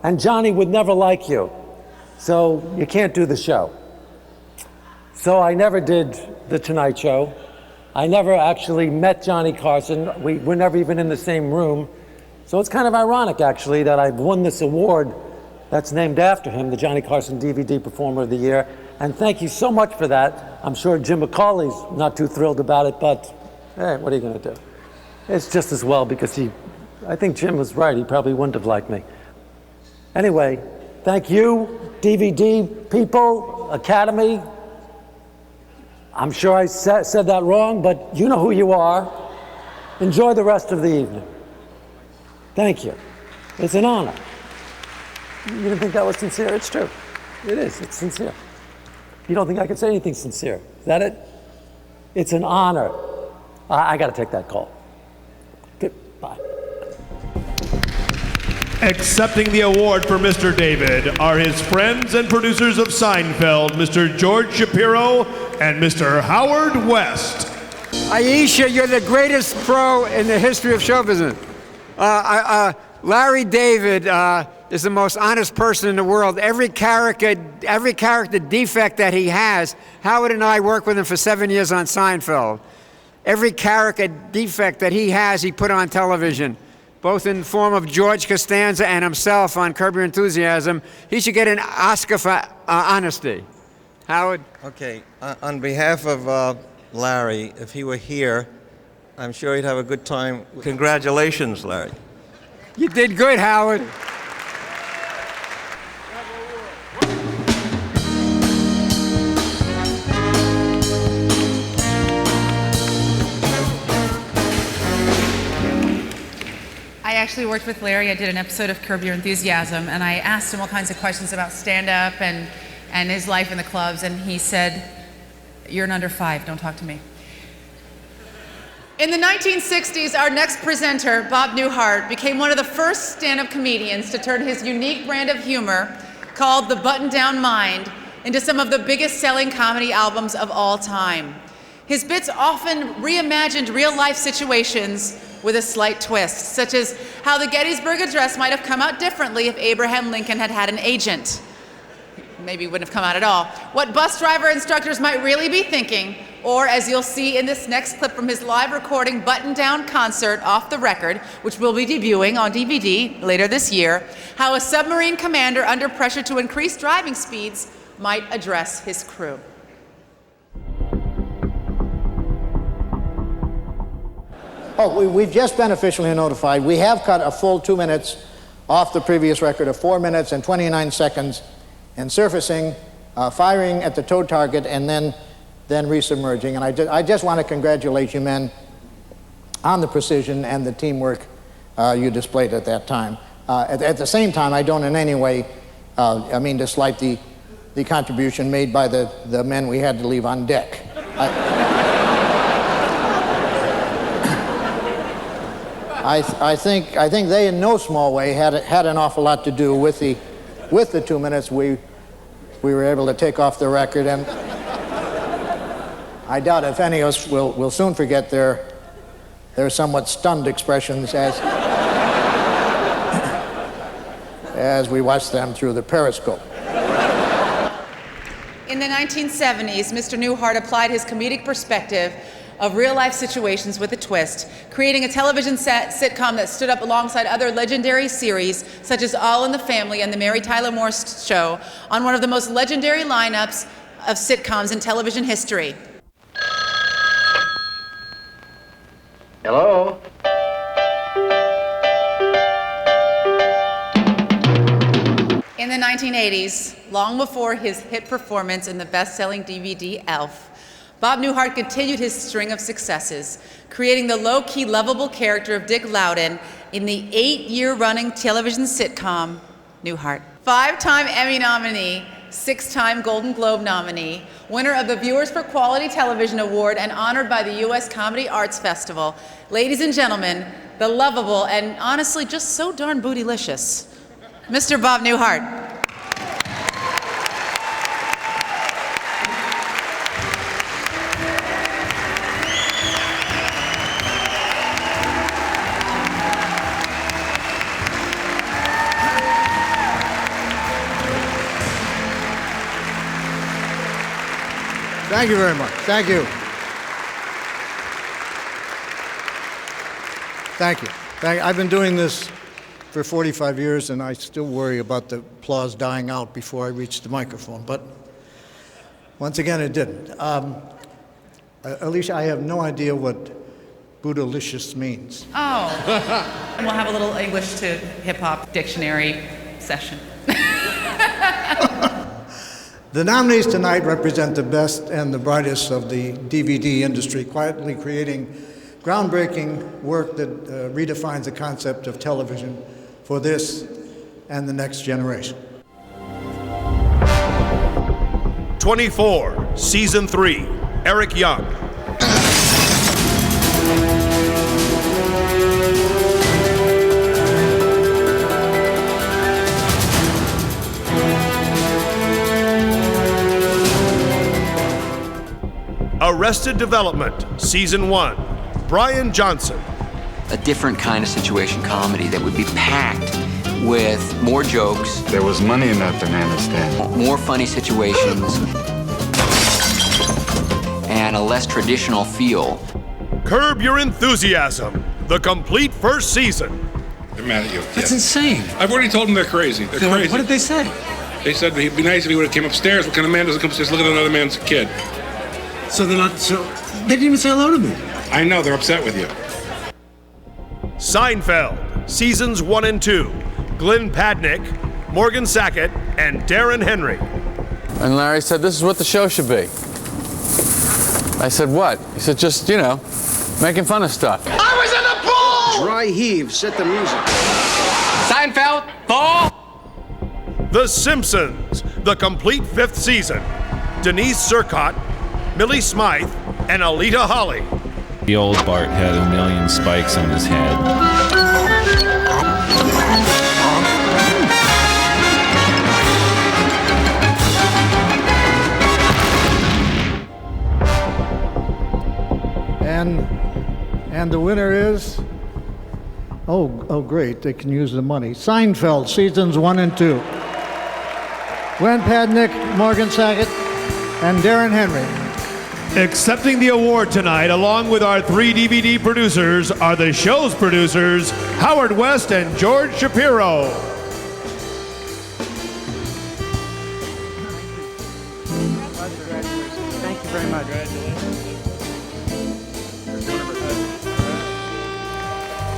Speaker 17: and Johnny would never like you. So you can't do the show. So I never did The Tonight Show. I never actually met Johnny Carson. We were never even in the same room. So it's kind of ironic, actually, that I've won this award that's named after him, the Johnny Carson DVD Performer of the Year. And thank you so much for that. I'm sure Jim McCauley's not too thrilled about it, but hey, what are you going to do? It's just as well because I think Jim was right. He probably wouldn't have liked me. Anyway, thank you, DVD people, Academy. I'm sure I said that wrong, but you know who you are. Enjoy the rest of the evening. Thank you. It's an honor. You didn't think that was sincere? It's true. It is. It's sincere. You don't think I could say anything sincere? Is that it? It's an honor. I got to take that call. Okay, bye.
Speaker 8: Accepting the award for Mr. David are his friends and producers of Seinfeld, Mr. George Shapiro and Mr. Howard West.
Speaker 3: Aisha, you're the greatest pro in the history of show business. Larry David is the most honest person in the world. Every character defect that he has, Howard and I worked with him for 7 years on Seinfeld. Every character defect that he has, he put on television, both in the form of George Costanza and himself on Curb Your Enthusiasm. He should get an Oscar for honesty. Howard?
Speaker 4: Okay, on behalf of Larry, if he were here, I'm sure he'd have a good time. Congratulations, Larry.
Speaker 3: You did good, Howard.
Speaker 2: I actually worked with Larry. I did an episode of Curb Your Enthusiasm, and I asked him all kinds of questions about stand-up and his life in the clubs, and he said, "You're an under 5, don't talk to me." In the 1960s, our next presenter, Bob Newhart, became one of the first stand-up comedians to turn his unique brand of humor, called The Button-Down Mind, into some of the biggest-selling comedy albums of all time. His bits often reimagined real-life situations with a slight twist, such as how the Gettysburg Address might have come out differently if Abraham Lincoln had had an agent. Maybe wouldn't have come out at all. What bus driver instructors might really be thinking, or as you'll see in this next clip from his live recording button-down concert Off the Record, which will be debuting on DVD later this year, how a submarine commander under pressure to increase driving speeds might address his crew.
Speaker 15: Oh, we've just been officially notified. We have cut a full 2 minutes off the previous record of 4 minutes and 29 seconds and surfacing, firing at the tow target, and then resubmerging. And I just want to congratulate you men on the precision and the teamwork you displayed at that time. At the same time, I don't in any way, mean to slight the contribution made by the men we had to leave on deck. I think they, in no small way, had an awful lot to do with the 2 minutes we were able to take off the record, and I doubt if any of us will soon forget their somewhat stunned expressions as we watched them through the periscope.
Speaker 2: In the 1970s, Mr. Newhart applied his comedic perspective of real-life situations with a twist, creating a television sitcom that stood up alongside other legendary series, such as All in the Family and The Mary Tyler Moore Show, on one of the most legendary lineups of sitcoms in television history.
Speaker 7: Hello?
Speaker 2: In the 1980s, long before his hit performance in the best-selling DVD Elf, Bob Newhart continued his string of successes, creating the low-key, lovable character of Dick Loudon in the 8-year-running television sitcom, Newhart. 5-time Emmy nominee, 6-time Golden Globe nominee, winner of the Viewers for Quality Television Award, and honored by the U.S. Comedy Arts Festival. Ladies and gentlemen, the lovable and honestly just so darn bootylicious, Mr. Bob Newhart.
Speaker 15: Thank you very much. Thank you. Thank you. I've been doing this for 45 years, and I still worry about the applause dying out before I reach the microphone. But once again, it didn't. Alicia, I have no idea what bootylicious means.
Speaker 2: Oh, and we'll have a little English to hip-hop dictionary session.
Speaker 15: The nominees tonight represent the best and the brightest of the DVD industry, quietly creating groundbreaking work that redefines the concept of television for this and the next generation.
Speaker 8: 24, Season 3, Eric Young. Arrested Development, Season 1, Brian Johnson.
Speaker 12: A different kind of situation comedy that would be packed with more jokes.
Speaker 18: There was money in that banana stand.
Speaker 12: More funny situations. And a less traditional feel.
Speaker 8: Curb Your Enthusiasm, the complete first season.
Speaker 11: They're mad at you.
Speaker 23: That's insane.
Speaker 11: I've already told them they're crazy. They're crazy.
Speaker 23: What did they say?
Speaker 11: They said it'd be nice if he would have came upstairs. What kind of man doesn't come upstairs look at another man's kid?
Speaker 23: So they're not, so they didn't even say hello to me.
Speaker 11: I know, they're upset with you.
Speaker 8: Seinfeld, Seasons 1 and 2, Glenn Padnick, Morgan Sackett, and Darren Henry.
Speaker 19: And Larry said, this is what the show should be. I said, what? He said, just, you know, making fun of stuff.
Speaker 6: I was in the pool!
Speaker 18: Dry heave, set the music.
Speaker 19: Seinfeld, fall!
Speaker 8: The Simpsons, the complete 5th season. Denise Surcott, Millie Smythe, and Alita Holly.
Speaker 20: The old Bart had a million spikes on his head.
Speaker 15: And the winner is, oh great, they can use the money. Seinfeld, Seasons 1 and 2. Glenn Padnick, Morgan Sackett, and Darren Henry.
Speaker 8: Accepting the award tonight, along with our 3 DVD producers, are the show's producers, Howard West and George Shapiro.
Speaker 10: Thank you very much.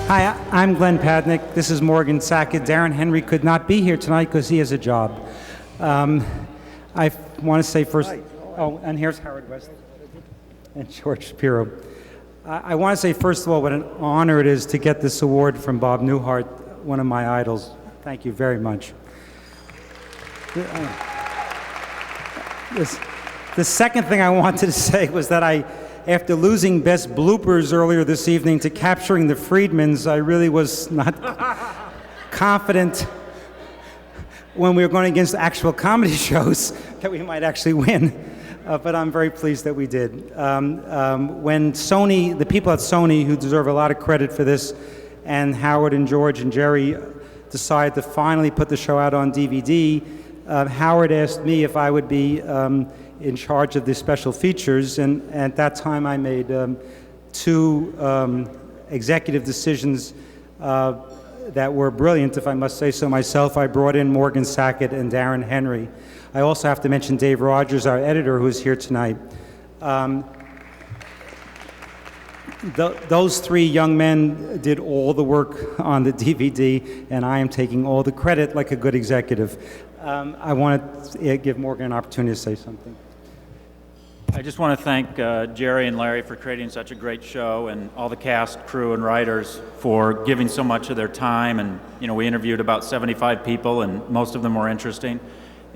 Speaker 10: Hi, I'm Glenn Padnick. This is Morgan Sackett. Darren Henry could not be here tonight because he has a job. I want to say first, oh, and here's Howard West and George Shapiro. I want to say first of all what an honor it is to get this award from Bob Newhart, one of my idols. Thank you very much. The second thing I wanted to say was that after losing Best Bloopers earlier this evening to Capturing the Freedmans, I really was not confident when we were going against actual comedy shows that we might actually win. But I'm very pleased that we did. When Sony, the people at Sony, who deserve a lot of credit for this, and Howard and George and Jerry decided to finally put the show out on DVD, Howard asked me if I would be in charge of the special features, and at that time I made 2 executive decisions that were brilliant, if I must say so myself. I brought in Morgan Sackett and Darren Henry. I also have to mention Dave Rogers, our editor, who's here tonight. Those 3 young men did all the work on the DVD, and I am taking all the credit like a good executive. I want to give Morgan an opportunity to say something.
Speaker 21: I just want to thank Jerry and Larry for creating such a great show, and all the cast, crew, and writers for giving so much of their time. And you know, we interviewed about 75 people, and most of them were interesting.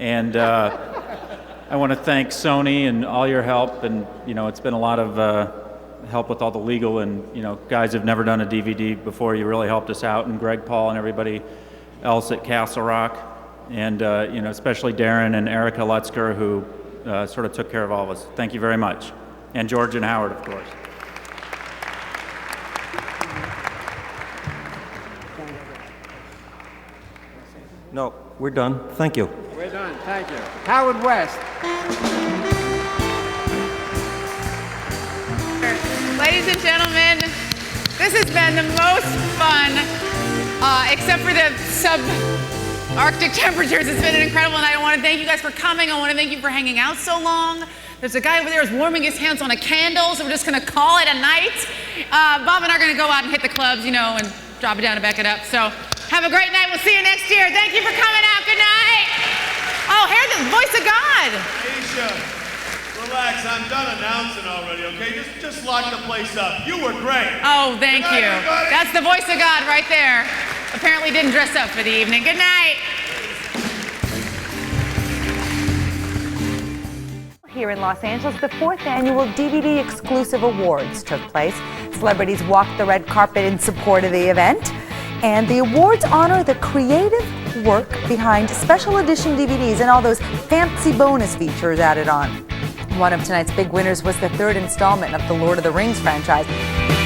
Speaker 21: And I want to thank Sony and all your help. And you know, it's been a lot of help with all the legal, and you know, guys have never done a DVD before. You really helped us out, and Greg Paul and everybody else at Castle Rock, and you know, especially Darren and Erica Lutzker, who sort of took care of all of us. Thank you very much. And George and Howard, of course.
Speaker 4: No, we're done. Thank you.
Speaker 3: We're done. Thank you. Howard West.
Speaker 2: Ladies and gentlemen, this has been the most fun, except for the sub-Arctic temperatures. It's been an incredible night. I want to thank you guys for coming. I want to thank you for hanging out so long. There's a guy over there who's warming his hands on a candle, so we're just going to call it a night. Bob and I are going to go out and hit the clubs, you know, and drop it down and back it up. So have a great night. We'll see you next year. Thank you for coming out. Good night. Oh, here's the voice of God.
Speaker 8: Aisha, relax. I'm done announcing already, okay? Just lock the place up. You were great.
Speaker 2: Oh, thank you.
Speaker 8: Everybody.
Speaker 2: That's the voice of God right there. Apparently didn't dress up for the evening. Good night.
Speaker 25: Here in Los Angeles, the 4th annual DVD Exclusive Awards took place. Celebrities walked the red carpet in support of the event. And the awards honor the creative work behind special edition DVDs and all those fancy bonus features added on. One of tonight's big winners was the third installment of the Lord of the Rings franchise.